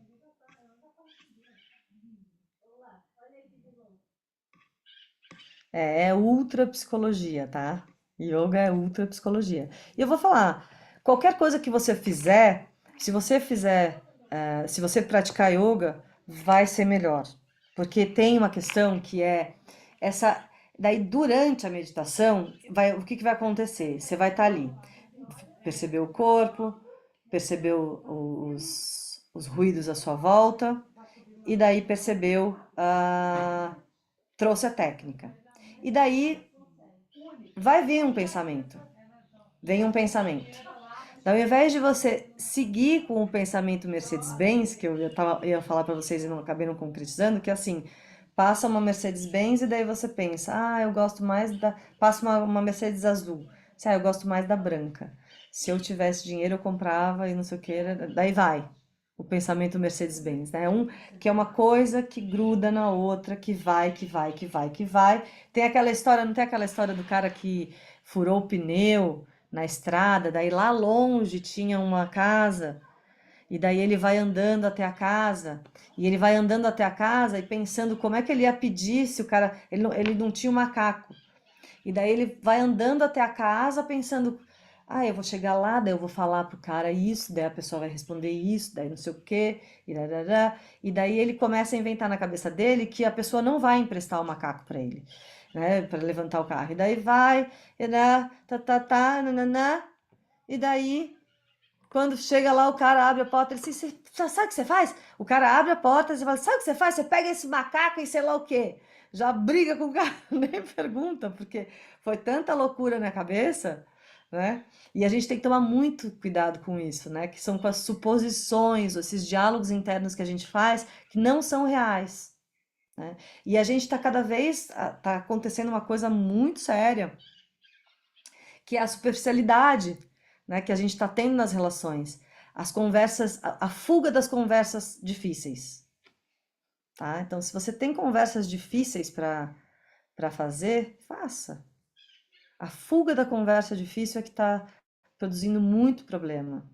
S1: É ultra psicologia, tá? Yoga é ultra psicologia. E eu vou falar, qualquer coisa que você fizer, se você fizer, se você praticar yoga, vai ser melhor. Porque tem uma questão que é essa. Daí, durante a meditação, o que vai acontecer? Você vai estar ali, perceber o corpo, perceber os ruídos à sua volta, e daí percebeu, trouxe a técnica. E daí vai vir um pensamento. Vem um pensamento. Então, ao invés de você seguir com o pensamento Mercedes-Benz, que eu ia falar para vocês e não acabei não concretizando, que é assim, passa uma Mercedes-Benz e daí você pensa, eu gosto mais da... Passa uma Mercedes azul. Eu gosto mais da branca. Se eu tivesse dinheiro, eu comprava e não sei o que, daí vai. O pensamento Mercedes-Benz, né? Que é uma coisa que gruda na outra, que vai, que vai, que vai, que vai. Tem aquela história, não tem aquela história do cara que furou o pneu na estrada, daí lá longe tinha uma casa, e daí ele vai andando até a casa, e ele vai andando até a casa e pensando como é que ele ia pedir se o cara, ele não tinha um macaco. E daí ele vai andando até a casa pensando, eu vou chegar lá, daí eu vou falar pro cara isso, daí a pessoa vai responder isso, daí não sei o quê, e daí ele começa a inventar na cabeça dele que a pessoa não vai emprestar o macaco para ele, né, para levantar o carro. E daí vai, nananá, e daí quando chega lá, o cara abre a porta, ele diz, sabe o que você faz? O cara abre a porta e fala, sabe o que você faz? Você pega esse macaco e sei lá o quê. Já briga com o cara, nem pergunta, porque foi tanta loucura na cabeça, né? E a gente tem que tomar muito cuidado com isso, né? Que são com as suposições, esses diálogos internos que a gente faz, que não são reais, né? E a gente está cada vez, está acontecendo uma coisa muito séria, que é a superficialidade, né, que a gente está tendo nas relações. as conversas, a fuga das conversas difíceis, tá? Então, se você tem conversas difíceis para fazer, faça. A fuga da conversa difícil é que está produzindo muito problema,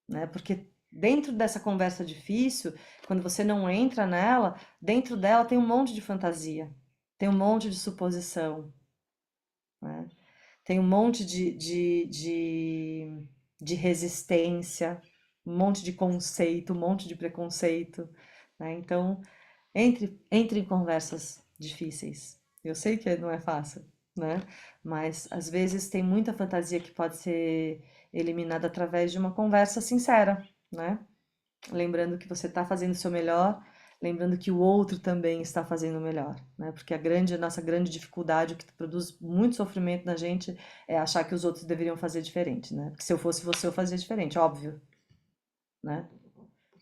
S1: né? Porque dentro dessa conversa difícil, quando você não entra nela, dentro dela tem um monte de fantasia, tem um monte de suposição, né? Tem um monte de resistência, um monte de conceito, um monte de preconceito, né? Então, entre em conversas difíceis. Eu sei que não é fácil, né? Mas às vezes tem muita fantasia que pode ser eliminada através de uma conversa sincera, né? Lembrando que você está fazendo o seu melhor, lembrando que o outro também está fazendo o melhor, né? Porque a nossa grande dificuldade, o que produz muito sofrimento na gente, é achar que os outros deveriam fazer diferente, né? Porque se eu fosse você, eu fazia diferente, óbvio, né?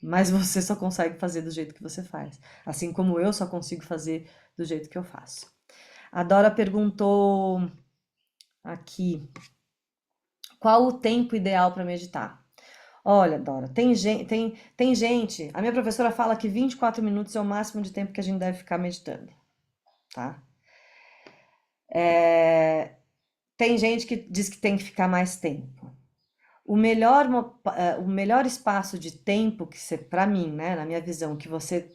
S1: Mas você só consegue fazer do jeito que você faz, assim como eu só consigo fazer do jeito que eu faço. A Dora perguntou aqui, qual o tempo ideal para meditar? Olha, Dora, tem gente. A minha professora fala que 24 minutos é o máximo de tempo que a gente deve ficar meditando, tá? Tem gente que diz que tem que ficar mais tempo. O melhor espaço de tempo que você, para mim, né, na minha visão, que você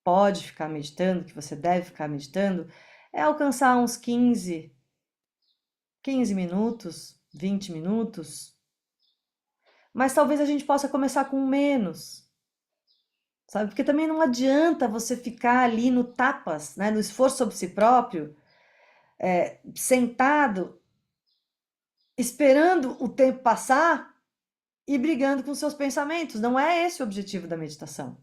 S1: pode ficar meditando, que você deve ficar meditando, é alcançar uns 15 minutos, 20 minutos. Mas talvez a gente possa começar com menos, sabe? Porque também não adianta você ficar ali no tapas, né, no esforço sobre si próprio, sentado, esperando o tempo passar e brigando com seus pensamentos. Não é esse o objetivo da meditação.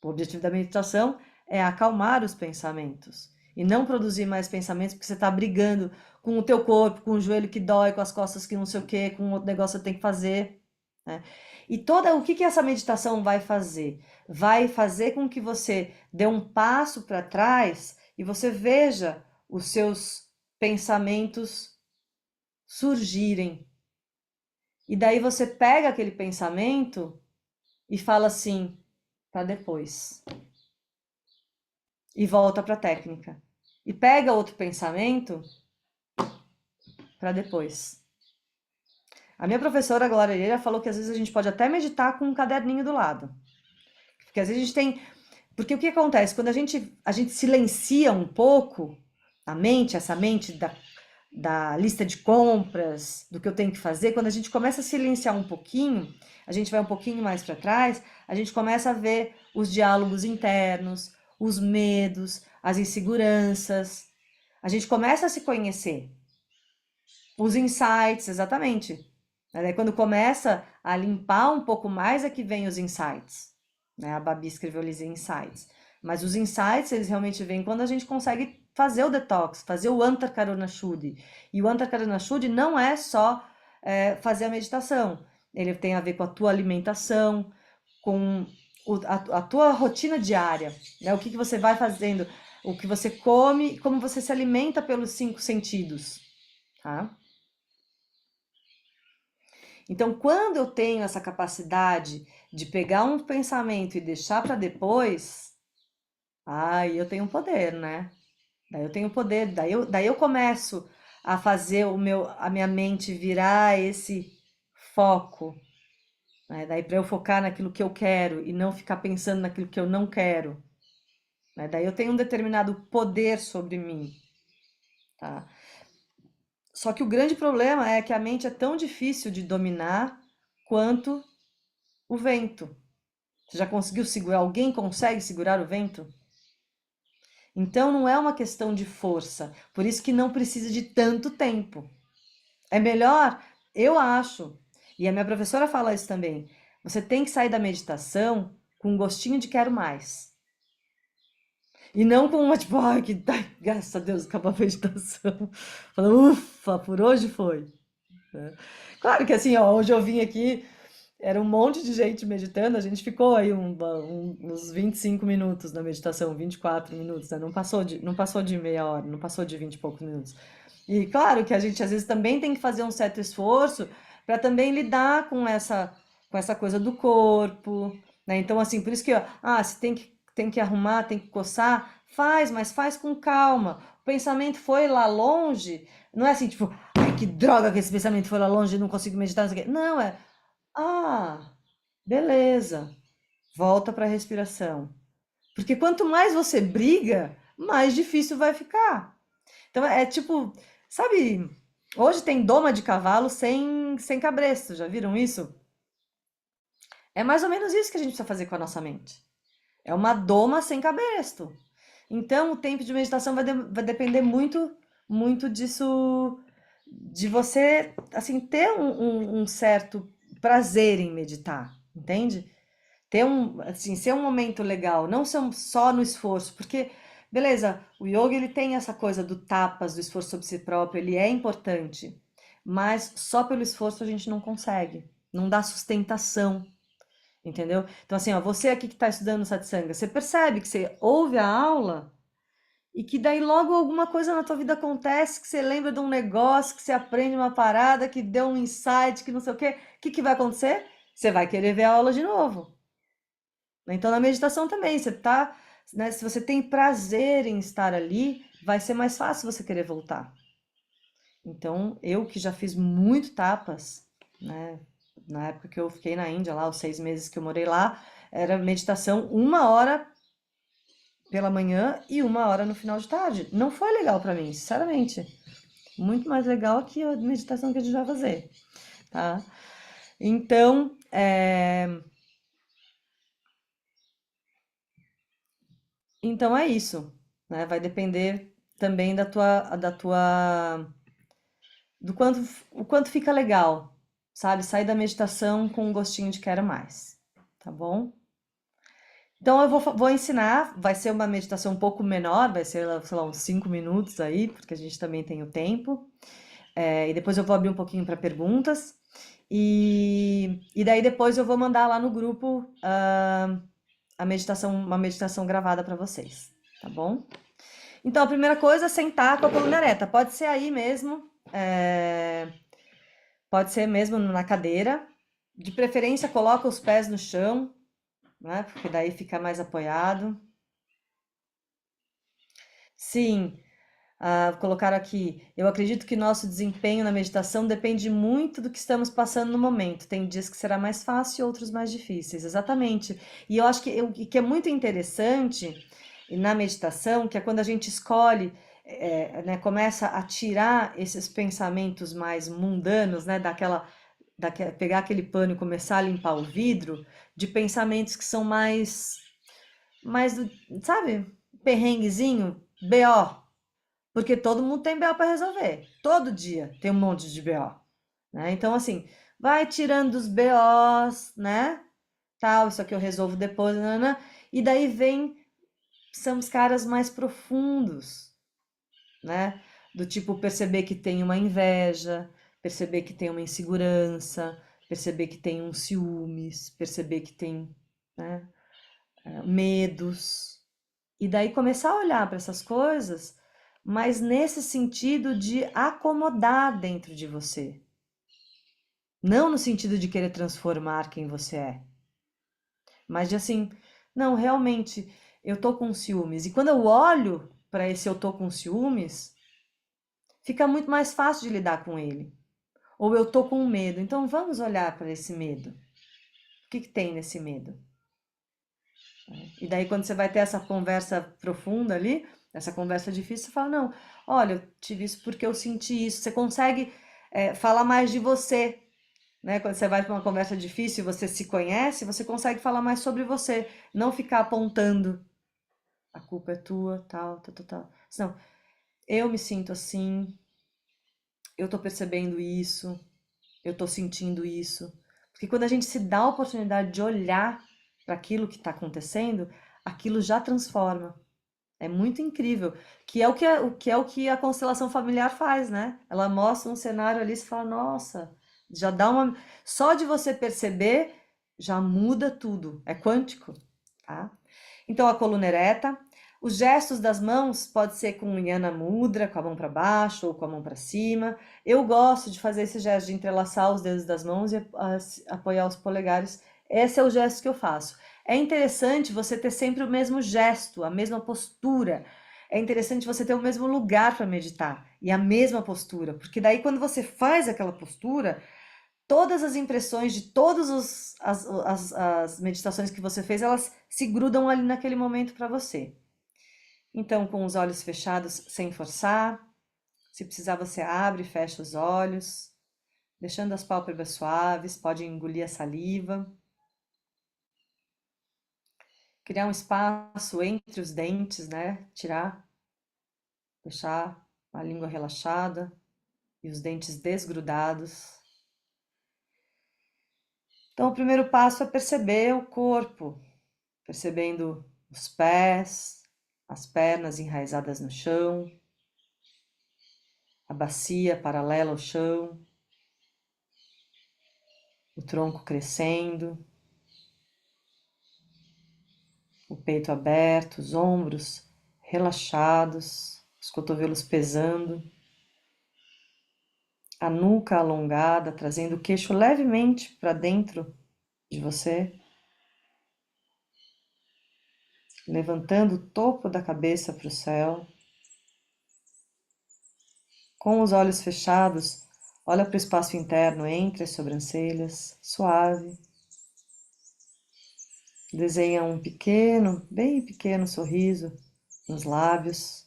S1: O objetivo da meditação é acalmar os pensamentos e não produzir mais pensamentos porque você está brigando com o teu corpo, com o joelho que dói, com as costas que não sei o quê, com outro negócio que você tem que fazer, né? E o que essa meditação vai fazer? Vai fazer com que você dê um passo para trás e você veja os seus pensamentos surgirem. E daí você pega aquele pensamento e fala assim, para depois. E volta para a técnica. E pega outro pensamento para depois. A minha professora Glória Eira falou que às vezes a gente pode até meditar com um caderninho do lado. Porque às vezes a gente tem. Porque o que acontece? Quando a gente silencia um pouco a mente, essa mente da lista de compras, do que eu tenho que fazer, quando a gente começa a silenciar um pouquinho, a gente vai um pouquinho mais para trás, a gente começa a ver os diálogos internos, os medos, as inseguranças. A gente começa a se conhecer. Os insights, exatamente. Daí quando começa a limpar um pouco mais é que vem os insights. Né? A Babi escreveu ali insights. Mas os insights, eles realmente vêm quando a gente consegue fazer o detox, fazer o Antarkarana Shuddhi. E o Antarkarana Shuddhi não é só fazer a meditação. Ele tem a ver com a tua alimentação, com a tua rotina diária, né? O que você vai fazendo, o que você come, como você se alimenta pelos 5 sentidos, tá? Então, quando eu tenho essa capacidade de pegar um pensamento e deixar para depois, aí eu tenho poder, né? Daí eu tenho poder, daí eu começo a fazer a minha mente virar esse foco, né? Daí para eu focar naquilo que eu quero e não ficar pensando naquilo que eu não quero, né? Daí eu tenho um determinado poder sobre mim, tá? Só que o grande problema é que a mente é tão difícil de dominar quanto o vento. Você já conseguiu segurar? Alguém consegue segurar o vento? Então não é uma questão de força, por isso que não precisa de tanto tempo. É melhor, eu acho, e a minha professora fala isso também, você tem que sair da meditação com um gostinho de quero mais. E não com uma tipo, ai, graças a Deus, acabou a meditação. Falando, ufa, por hoje foi. Claro que assim, ó, hoje eu vim aqui, era um monte de gente meditando, a gente ficou aí uns 25 minutos na meditação, 24 minutos, né? Não passou de meia hora, não passou de 20 e poucos minutos. E claro que a gente às vezes também tem que fazer um certo esforço para também lidar com com essa coisa do corpo, né? Então, assim, por isso que, ó, se tem que arrumar, tem que coçar, faz, mas faz com calma. O pensamento foi lá longe, não é assim, tipo, ai, que droga que esse pensamento foi lá longe, não consigo meditar, não sei o quê. Não, ah, beleza, volta para a respiração. Porque quanto mais você briga, mais difícil vai ficar. Então é tipo, sabe, hoje tem doma de cavalo sem cabresto, já viram isso? É mais ou menos isso que a gente precisa fazer com a nossa mente. É uma doma sem cabresto. Então o tempo de meditação vai depender muito disso, de você, assim, ter um certo prazer em meditar, entende? Ter assim, ser um momento legal, não ser só no esforço, porque, beleza, o yoga ele tem essa coisa do tapas, do esforço sobre si próprio, ele é importante, mas só pelo esforço a gente não consegue, não dá sustentação, entendeu? Então, assim, ó, você aqui que está estudando satsanga, você percebe que você ouve a aula e que daí logo alguma coisa na tua vida acontece, que você lembra de um negócio, que você aprende uma parada, que deu um insight, que não sei o quê, o que que vai acontecer? Você vai querer ver a aula de novo. Então, na meditação também, você tá, né, se você tem prazer em estar ali, vai ser mais fácil você querer voltar. Então, eu que já fiz muito tapas, né, na época que eu fiquei na Índia, lá, os 6 meses que eu morei lá, era meditação 1 hora pela manhã e 1 hora no final de tarde. Não foi legal para mim, sinceramente. Muito mais legal que a meditação que a gente vai fazer, tá? Então, então é isso, né? Vai depender também do quanto, o quanto fica legal, sabe? Sair da meditação com um gostinho de quero mais, tá bom? Então eu vou ensinar, vai ser uma meditação um pouco menor, vai ser, sei lá, uns 5 minutos aí, porque a gente também tem o tempo. E depois eu vou abrir um pouquinho para perguntas. E daí depois eu vou mandar lá no grupo a meditação, uma meditação gravada para vocês, tá bom? Então a primeira coisa é sentar com a coluna ereta. Pode ser aí mesmo, pode ser mesmo na cadeira. De preferência, coloca os pés no chão, né? Porque daí fica mais apoiado. Sim, colocaram aqui. Eu acredito que nosso desempenho na meditação depende muito do que estamos passando no momento. Tem dias que será mais fácil e outros mais difíceis. Exatamente. E eu acho que, que é muito interessante na meditação, que é quando a gente escolhe, né, começa a tirar esses pensamentos mais mundanos, né, pegar aquele pano e começar a limpar o vidro, de pensamentos que são mais, sabe, perrenguezinho, BO. Porque todo mundo tem BO para resolver. Todo dia tem um monte de BO, né? Então, assim, vai tirando os BOs, né? Tal, isso aqui eu resolvo depois, nanana, e daí são os caras mais profundos, né? Do tipo perceber que tem uma inveja, perceber que tem uma insegurança, perceber que tem um ciúmes, perceber que tem, né, medos. E daí começar a olhar para essas coisas, mas nesse sentido de acomodar dentro de você. Não no sentido de querer transformar quem você é, mas de assim, não, realmente, eu tô com ciúmes. E quando eu olho para esse eu tô com ciúmes, fica muito mais fácil de lidar com ele. Ou eu tô com medo. Então vamos olhar para esse medo. O que que tem nesse medo? E daí, quando você vai ter essa conversa profunda ali, essa conversa difícil, você fala: Não, olha, eu tive isso porque eu senti isso. Você consegue falar mais de você, né? Quando você vai para uma conversa difícil e você se conhece, você consegue falar mais sobre você, não ficar apontando a culpa é tua, tal, tal, tal, tal. Não, eu me sinto assim, eu tô percebendo isso, eu tô sentindo isso. Porque quando a gente se dá a oportunidade de olhar para aquilo que está acontecendo, aquilo já transforma. É muito incrível, que é o que a constelação familiar faz, né? Ela mostra um cenário ali e você fala, nossa, já dá uma. Só de você perceber, já muda tudo. É quântico, tá? Então a coluna ereta, Os gestos das mãos pode ser com Yana Mudra, com a mão para baixo ou com a mão para cima. Eu gosto de fazer esse gesto de entrelaçar os dedos das mãos e apoiar os polegares. Esse é o gesto que eu faço. É interessante você ter sempre o mesmo gesto, a mesma postura. É interessante você ter o mesmo lugar para meditar e a mesma postura, porque daí quando você faz aquela postura, todas as impressões de todas as meditações que você fez, elas se grudam ali naquele momento para você. Então, com os olhos fechados, sem forçar, se precisar, você abre e fecha os olhos, deixando as pálpebras suaves, pode engolir a saliva. Criar um espaço entre os dentes, né? Tirar, deixar a língua relaxada e os dentes desgrudados. Então, o primeiro passo é perceber o corpo, percebendo os pés, as pernas enraizadas no chão, a bacia paralela ao chão, o tronco crescendo, o peito aberto, os ombros relaxados, os cotovelos pesando, a nuca alongada, trazendo o queixo levemente para dentro de você, levantando o topo da cabeça para o céu. Com os olhos fechados, olha para o espaço interno entre as sobrancelhas, suave. Desenha um pequeno, bem pequeno sorriso nos lábios,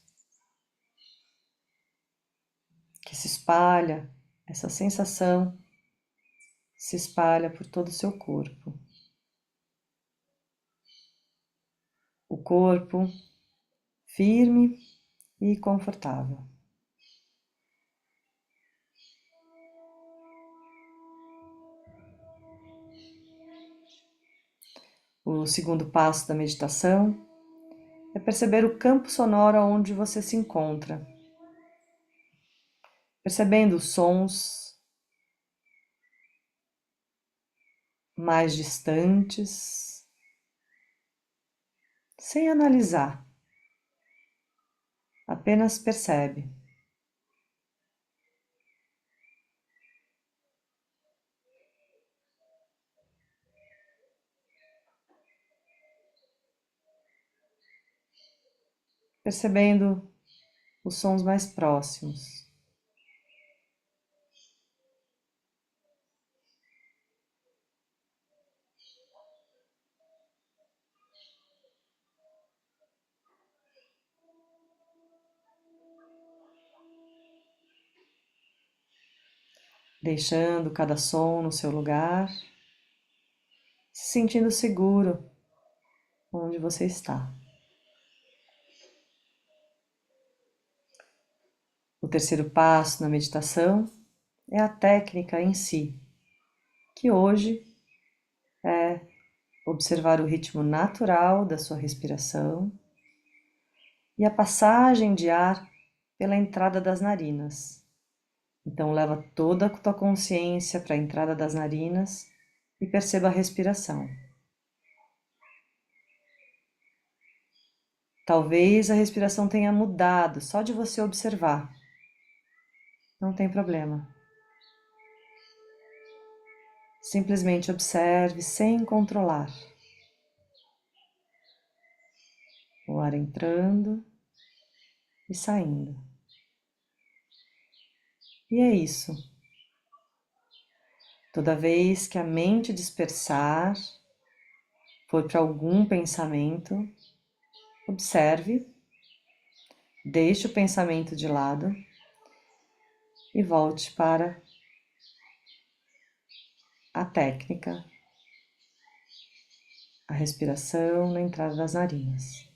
S1: que se espalha, essa sensação se espalha por todo o seu corpo. O corpo firme e confortável. O segundo passo da meditação é perceber o campo sonoro onde você se encontra, percebendo os sons mais distantes, sem analisar, apenas percebe. Percebendo os sons mais próximos. Deixando cada som no seu lugar, se sentindo seguro onde você está. O terceiro passo na meditação é a técnica em si, que hoje é observar o ritmo natural da sua respiração e a passagem de ar pela entrada das narinas. Então leva toda a tua consciência para a entrada das narinas e perceba a respiração. Talvez a respiração tenha mudado só de você observar. Não tem problema. Simplesmente observe sem controlar. O ar entrando e saindo. E é isso. Toda vez que a mente dispersar, for para algum pensamento, observe, deixe o pensamento de lado e volte para a técnica, a respiração na entrada das narinas.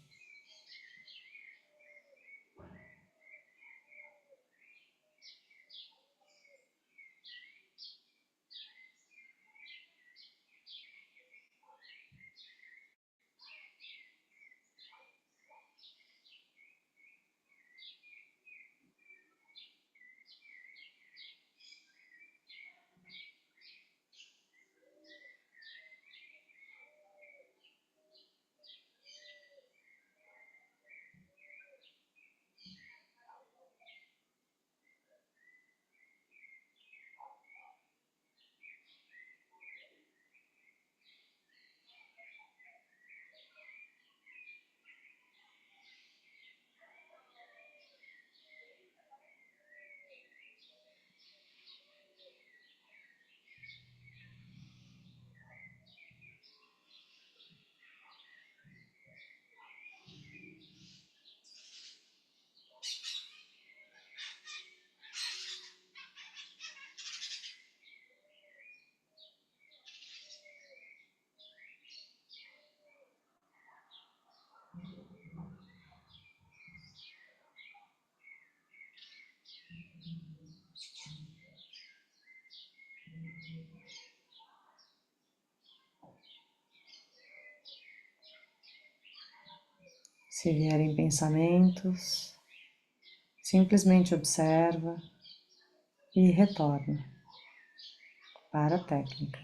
S1: Se vierem pensamentos, simplesmente observa e retorna para a técnica.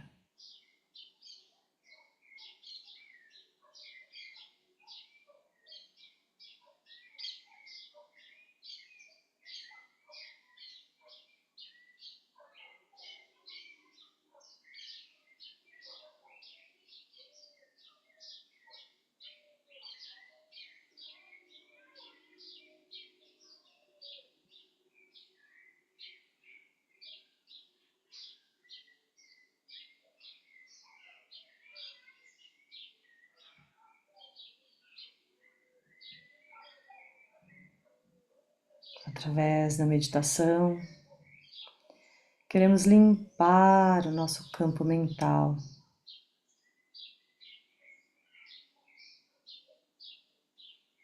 S1: Através da meditação, queremos limpar o nosso campo mental,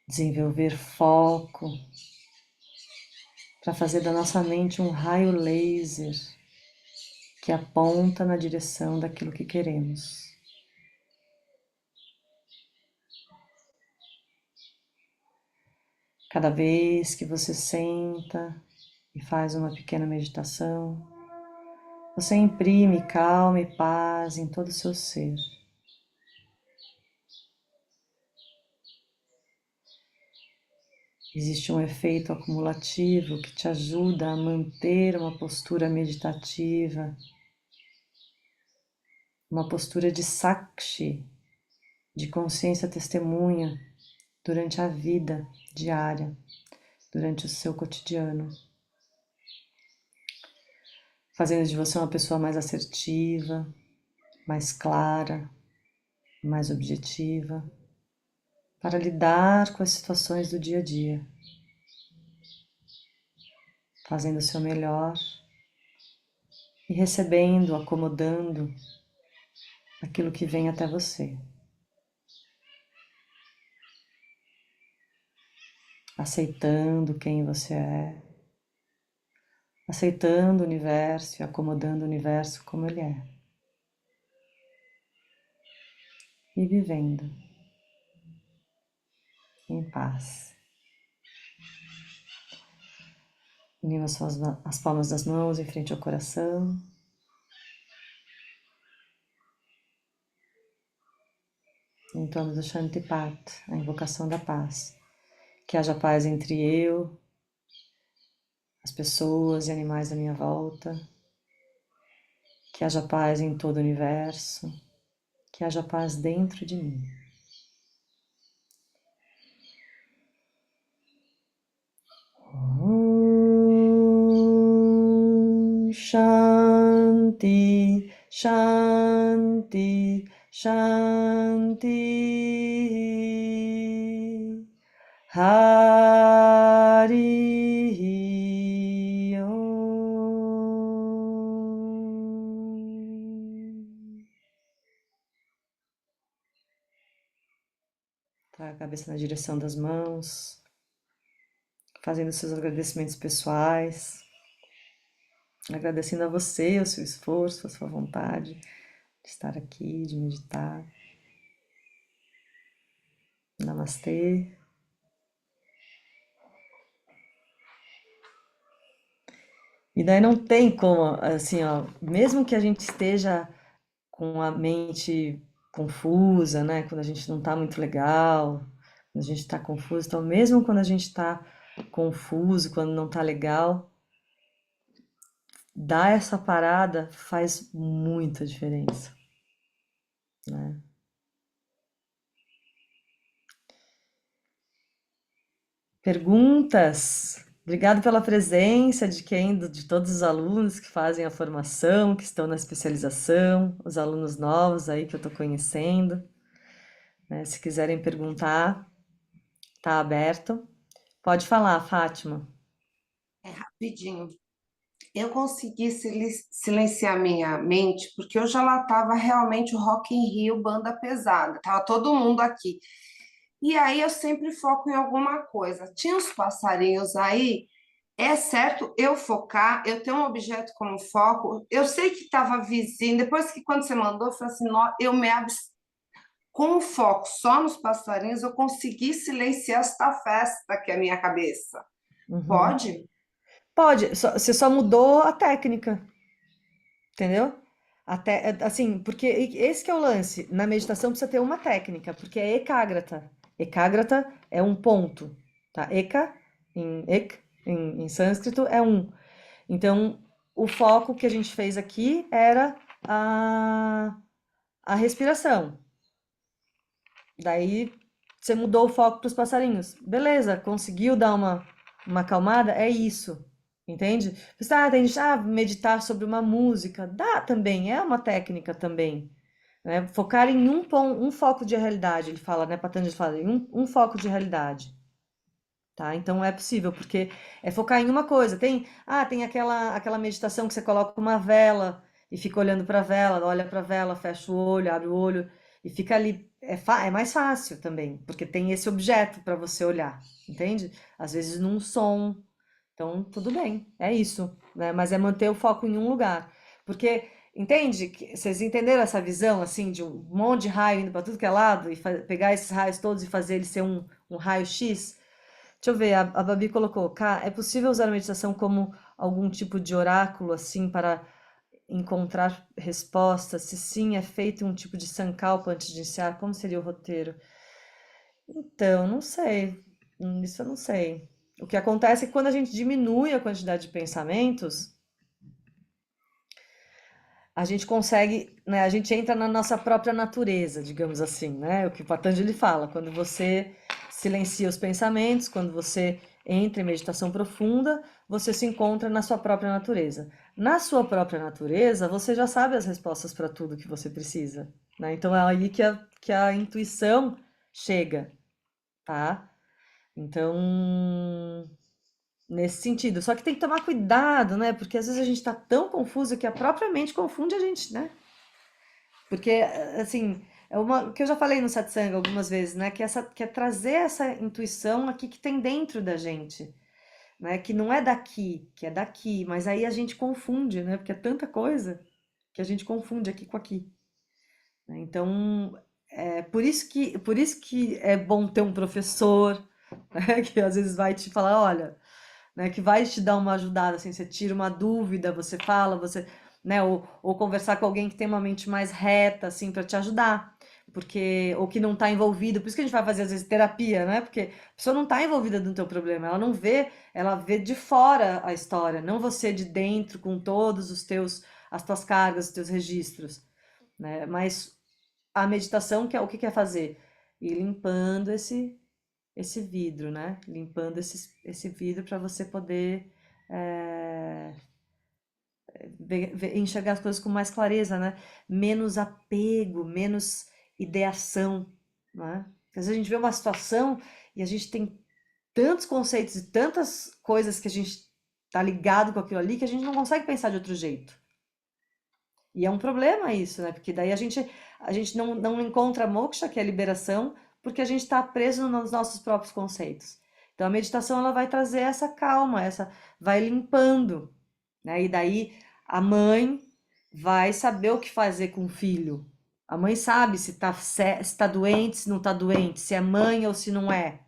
S1: desenvolver foco para fazer da nossa mente um raio laser que aponta na direção daquilo que queremos. Cada vez que você senta e faz uma pequena meditação, você imprime calma e paz em todo o seu ser. Existe um efeito acumulativo que te ajuda a manter uma postura meditativa, uma postura de sakshi, de consciência testemunha, durante a vida diária, durante o seu cotidiano, fazendo de você uma pessoa mais assertiva, mais clara, mais objetiva, para lidar com as situações do dia a dia, fazendo o seu melhor e recebendo, acomodando aquilo que vem até você. Aceitando quem você é, aceitando o universo e acomodando o universo como ele é. E vivendo em paz. Unindo as palmas das mãos em frente ao coração. Em torno do Shantipat, a invocação da paz. Que haja paz entre eu, as pessoas e animais à minha volta. Que haja paz em todo o universo. Que haja paz dentro de mim. Shanti, Shanti, Shanti. Hari Om. Traga a cabeça na direção das mãos, fazendo seus agradecimentos pessoais, agradecendo a você, o seu esforço, a sua vontade de estar aqui, de meditar. Namastê. E daí não tem como, assim, ó, mesmo que a gente esteja com a mente confusa, né? Quando a gente não tá muito legal, quando a gente tá confuso, então mesmo quando a gente tá confuso, quando não tá legal, dar essa parada faz muita diferença, né? Perguntas? Obrigado pela presença de todos os alunos que fazem a formação, que estão na especialização, os alunos novos aí que eu estou conhecendo, né? Se quiserem perguntar, tá aberto. Pode falar, Fátima.
S2: Rapidinho. Eu consegui silenciar minha mente, porque eu já lá estava realmente o Rock in Rio, banda pesada, tava todo mundo aqui. E aí eu sempre foco em alguma coisa. Tinha uns passarinhos aí, é certo eu focar, eu ter um objeto como foco. Eu sei que estava vizinho, depois que quando você mandou, eu falei assim, "Nó, com o foco só nos passarinhos, eu consegui silenciar esta festa que é a minha cabeça.
S1: Uhum.
S2: Pode?
S1: Pode, você só mudou a técnica, entendeu? Até, assim, porque esse que é o lance. Na meditação precisa ter uma técnica, porque é ekagrata. Ekagrata é um ponto, tá? Eka, em sânscrito, é um. Então, o foco que a gente fez aqui era a respiração. Daí você mudou o foco para os passarinhos. Beleza, conseguiu dar uma acalmada? É isso. Entende? Você, tem gente, meditar sobre uma música. Dá também, é uma técnica também. Né? Focar em um foco de realidade, ele fala, né? Patanjali fala, em um foco de realidade. Tá? Então é possível, porque é focar em uma coisa. Tem aquela meditação que você coloca uma vela e fica olhando para a vela, olha para a vela, fecha o olho, abre o olho e fica ali. É mais fácil também, porque tem esse objeto para você olhar, entende? Às vezes num som. Então, tudo bem, é isso, né? Mas é manter o foco em um lugar. Porque, entende? Vocês entenderam essa visão, assim, de um monte de raio indo para tudo que é lado e pegar esses raios todos e fazer ele ser um raio X? Deixa eu ver, a Babi colocou, é possível usar a meditação como algum tipo de oráculo, assim, para encontrar respostas? Se sim, é feito um tipo de sankalpa antes de iniciar? Como seria o roteiro? Então, não sei. Isso eu não sei. O que acontece é que quando a gente diminui a quantidade de pensamentos, a gente consegue, né, a gente entra na nossa própria natureza, digamos assim, né? O que o Patanjali fala, quando você silencia os pensamentos, quando você entra em meditação profunda, você se encontra na sua própria natureza. Na sua própria natureza, você já sabe as respostas para tudo que você precisa, né? Então é aí que a intuição chega, tá? Então, nesse sentido. Só que tem que tomar cuidado, né? Porque às vezes a gente tá tão confuso que a própria mente confunde a gente, né? Porque, assim, é uma que eu já falei no satsang algumas vezes, né? Que é trazer essa intuição aqui que tem dentro da gente, né? Que não é daqui, que é daqui, mas aí a gente confunde, né? Porque é tanta coisa que a gente confunde aqui com aqui, né? Então, por isso que é bom ter um professor, né? Que às vezes vai te falar, olha, né, que vai te dar uma ajudada, assim, você tira uma dúvida, você fala, né, ou conversar com alguém que tem uma mente mais reta, assim, para te ajudar, porque, ou que não está envolvido, por isso que a gente vai fazer, às vezes, terapia, né, porque a pessoa não está envolvida no teu problema, ela não vê, ela vê de fora a história, não você de dentro, com todos as tuas cargas, os teus registros, né, mas a meditação, o que quer fazer? Ir limpando esse vidro, né? Limpando esse vidro para você poder é, enxergar as coisas com mais clareza, né? Menos apego, menos ideação, né? Porque às vezes a gente vê uma situação e a gente tem tantos conceitos e tantas coisas que a gente tá ligado com aquilo ali que a gente não consegue pensar de outro jeito. E é um problema isso, né? Porque daí a gente não encontra moksha, que é a liberação, porque a gente está preso nos nossos próprios conceitos. Então a meditação ela vai trazer essa calma, vai limpando, né? E daí a mãe vai saber o que fazer com o filho. A mãe sabe se tá doente, se não está doente, se é mãe ou se não é.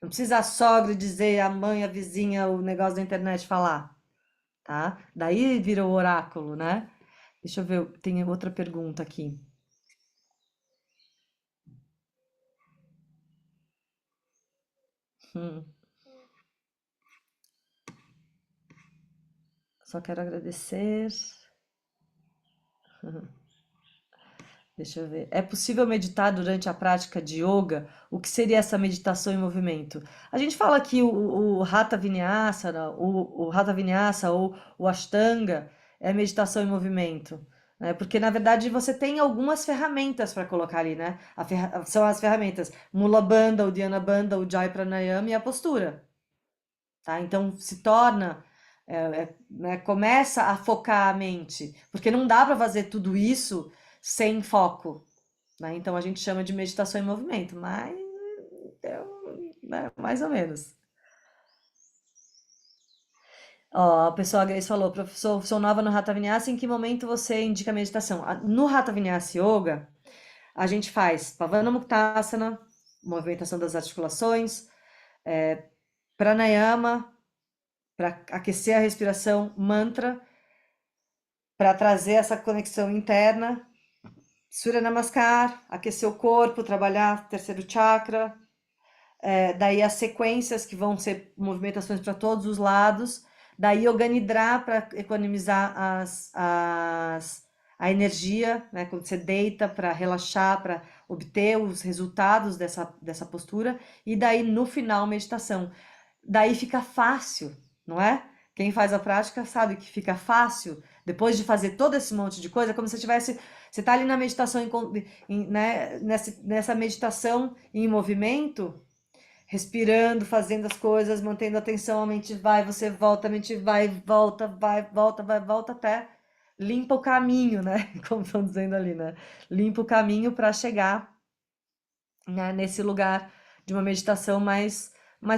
S1: Não precisa a sogra dizer, a mãe, a vizinha, o negócio da internet falar, tá? Daí vira o oráculo, né? Deixa eu ver, tem outra pergunta aqui. Hum, só quero agradecer. Deixa eu ver. É possível meditar durante a prática de yoga? O que seria essa meditação em movimento? A gente fala que o Hatha Vinyasa, o Hatha Vinyasa ou o Ashtanga é meditação em movimento, né? Porque na verdade você tem algumas ferramentas para colocar ali, né? São as ferramentas Mula Bandha, o Dhyana Bandha, o Jai Pranayama e a postura. Tá? Então se torna, né, começa a focar a mente, porque não dá para fazer tudo isso sem foco, né? Então a gente chama de meditação em movimento, mas né, mais ou menos. Ó, a pessoa, a Grace falou, professor, sou nova no Hatha Vinyasa, em que momento você indica meditação? No Hatha Vinyasa Yoga, a gente faz Pavana Muktasana, movimentação das articulações, pranayama, para aquecer a respiração, mantra, para trazer essa conexão interna, Surya Namaskar, aquecer o corpo, trabalhar terceiro chakra, daí as sequências que vão ser movimentações para todos os lados, daí Yoga Nidra para economizar a energia, né, quando você deita para relaxar, para obter os resultados dessa postura, e daí no final meditação. Daí fica fácil, não é? Quem faz a prática sabe que fica fácil, depois de fazer todo esse monte de coisa, como se tivesse, você está ali na meditação, né, nessa meditação em movimento, respirando, fazendo as coisas, mantendo a atenção, a mente vai, você volta, a mente vai, volta, vai, volta, vai, volta, até limpa o caminho, né? Como estão dizendo ali, né? Limpa o caminho para chegar, né, nesse lugar de uma meditação mais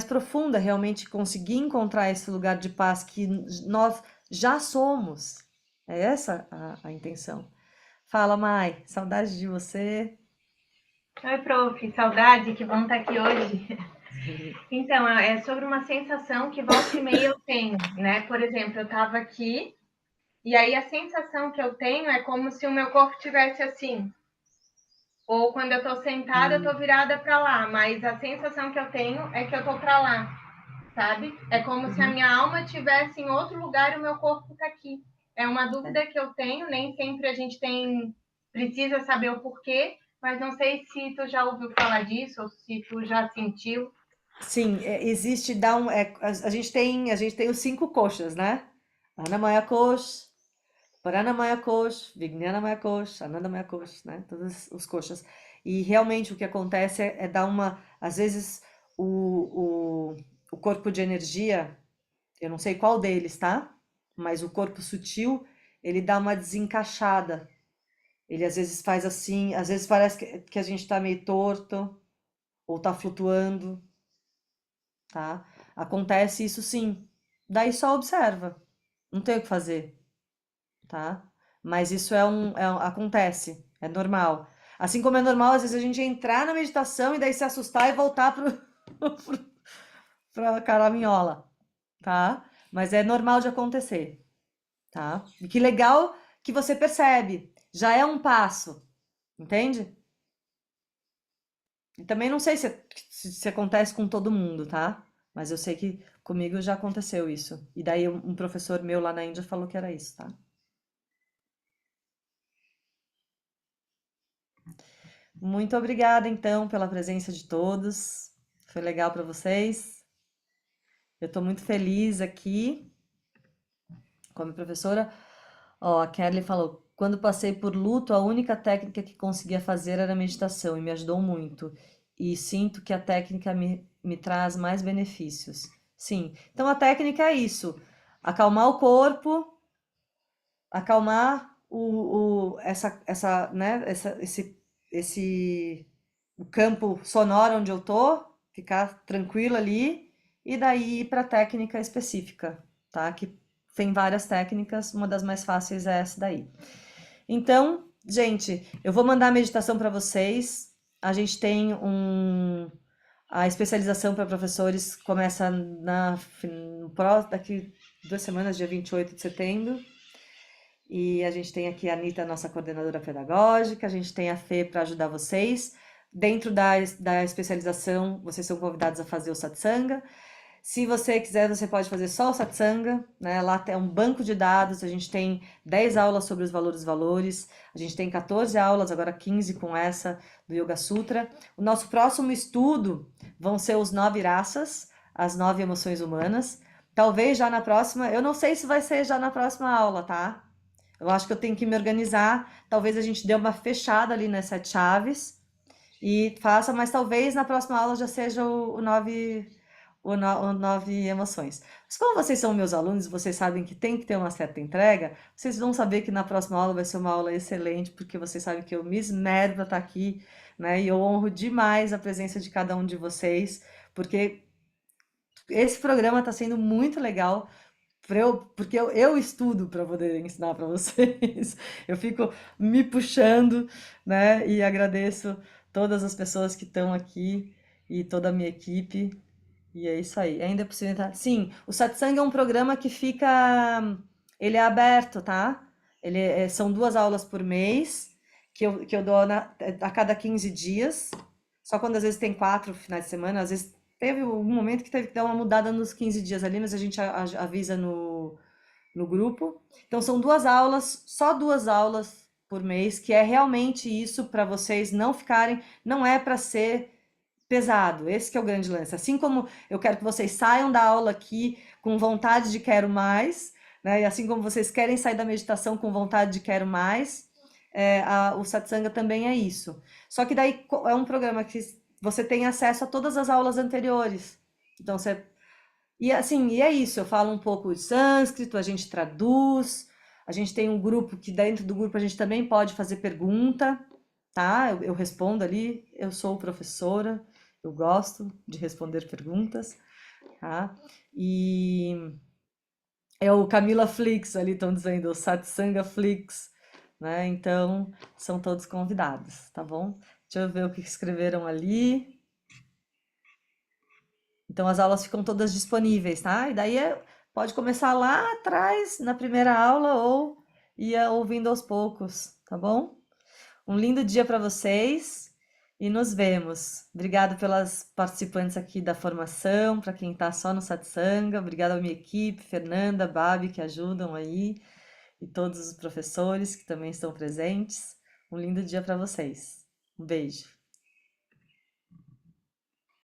S1: profunda, realmente conseguir encontrar esse lugar de paz que nós já somos. É essa a intenção. Fala, Mai, saudade de você.
S3: Oi, prof, saudade, que bom estar aqui hoje. Então, é sobre uma sensação que volta e meia eu tenho, né? Por exemplo, eu estava aqui e aí a sensação que eu tenho é como se o meu corpo tivesse assim, ou quando eu estou sentada, eu estou virada para lá, mas a sensação que eu tenho é que eu estou para lá, sabe? É como se a minha alma estivesse em outro lugar e o meu corpo está aqui. É uma dúvida que eu tenho, nem sempre a gente precisa saber o porquê, mas não sei se tu já ouviu falar disso ou se tu já sentiu.
S1: Sim, existe, a gente tem os cinco koshas, né? Anamaya Kosh, Pranamaya Kosh, Vijnanamaya Kosh, Anandamaya Kosh, né? Todos os koshas. E realmente o que acontece é dar às vezes o corpo de energia, eu não sei qual deles, tá? Mas o corpo sutil, ele dá uma desencaixada. Ele às vezes faz assim, às vezes parece que a gente tá meio torto, ou tá flutuando, tá? Acontece isso sim. Daí só observa. Não tem o que fazer, tá? Mas isso acontece, é normal. Assim como é normal, às vezes, a gente entrar na meditação e daí se assustar e voltar pra caraminhola, tá? Mas é normal de acontecer, tá? E que legal que você percebe. Já é um passo, entende? E também não sei se acontece com todo mundo, tá? Mas eu sei que comigo já aconteceu isso. E daí um professor meu lá na Índia falou que era isso, tá? Muito obrigada, então, pela presença de todos. Foi legal para vocês. Eu estou muito feliz aqui como professora. Ó, a Kelly falou: quando passei por luto, a única técnica que conseguia fazer era meditação e me ajudou muito. E sinto que a técnica me traz mais benefícios. Sim, então a técnica é isso: acalmar o corpo, acalmar né, o campo sonoro onde eu tô, ficar tranquila ali, e daí ir para a técnica específica, tá? Que tem várias técnicas, uma das mais fáceis é essa daí. Então, gente, eu vou mandar a meditação para vocês. A gente tem a especialização para professores começa daqui 2 semanas, dia 28 de setembro. E a gente tem aqui a Anitta, nossa coordenadora pedagógica, a gente tem a Fê para ajudar vocês. Dentro da especialização, vocês são convidados a fazer o satsanga. Se você quiser, você pode fazer só o satsanga, né? Lá tem um banco de dados, a gente tem 10 aulas sobre os valores, a gente tem 14 aulas, agora 15 com essa do Yoga Sutra. O nosso próximo estudo vão ser os 9 raças, as 9 emoções humanas. Talvez já na próxima, eu não sei se vai ser já na próxima aula, tá? Eu acho que eu tenho que me organizar. Talvez a gente dê uma fechada ali nas 7 chaves e faça, mas talvez na próxima aula já seja o 9, o 9 emoções. Mas como vocês são meus alunos, vocês sabem que tem que ter uma certa entrega, vocês vão saber que na próxima aula vai ser uma aula excelente, porque vocês sabem que eu me esmero para estar aqui, né? E eu honro demais a presença de cada um de vocês, porque esse programa está sendo muito legal porque eu estudo para poder ensinar para vocês. Eu fico me puxando, né? E agradeço todas as pessoas que estão aqui e toda a minha equipe. E é isso aí. Ainda é possível entrar. Sim, o Satsang é um programa que fica. Ele é aberto, tá? São 2 aulas por mês, que eu dou a cada 15 dias. Só quando às vezes tem 4 finais de semana, às vezes teve um momento que teve que dar uma mudada nos 15 dias ali, mas a gente avisa no grupo. Então são 2 aulas, só 2 aulas por mês, que é realmente isso para vocês não ficarem. Não é para ser pesado, esse que é o grande lance. Assim como eu quero que vocês saiam da aula aqui com vontade de quero mais, né? E assim como vocês querem sair da meditação com vontade de quero mais, o Satsanga também é isso. Só que daí é um programa que você tem acesso a todas as aulas anteriores. Então você. E assim, e é isso, eu falo um pouco de sânscrito, a gente traduz, a gente tem um grupo que dentro do grupo a gente também pode fazer pergunta, tá? Eu respondo ali, eu sou professora, eu gosto de responder perguntas, tá? E é o Camila Flix ali, estão dizendo, o Satsanga Flix, né? Então, são todos convidados, tá bom? Deixa eu ver o que escreveram ali. Então, as aulas ficam todas disponíveis, tá? E daí pode começar lá atrás, na primeira aula, ou ir ouvindo aos poucos, tá bom? Um lindo dia para vocês e nos vemos. Obrigado pelas participantes aqui da formação, para quem está só no Satsanga. Obrigada à minha equipe, Fernanda, Babi, que ajudam aí, e todos os professores que também estão presentes. Um lindo dia para vocês. Um beijo.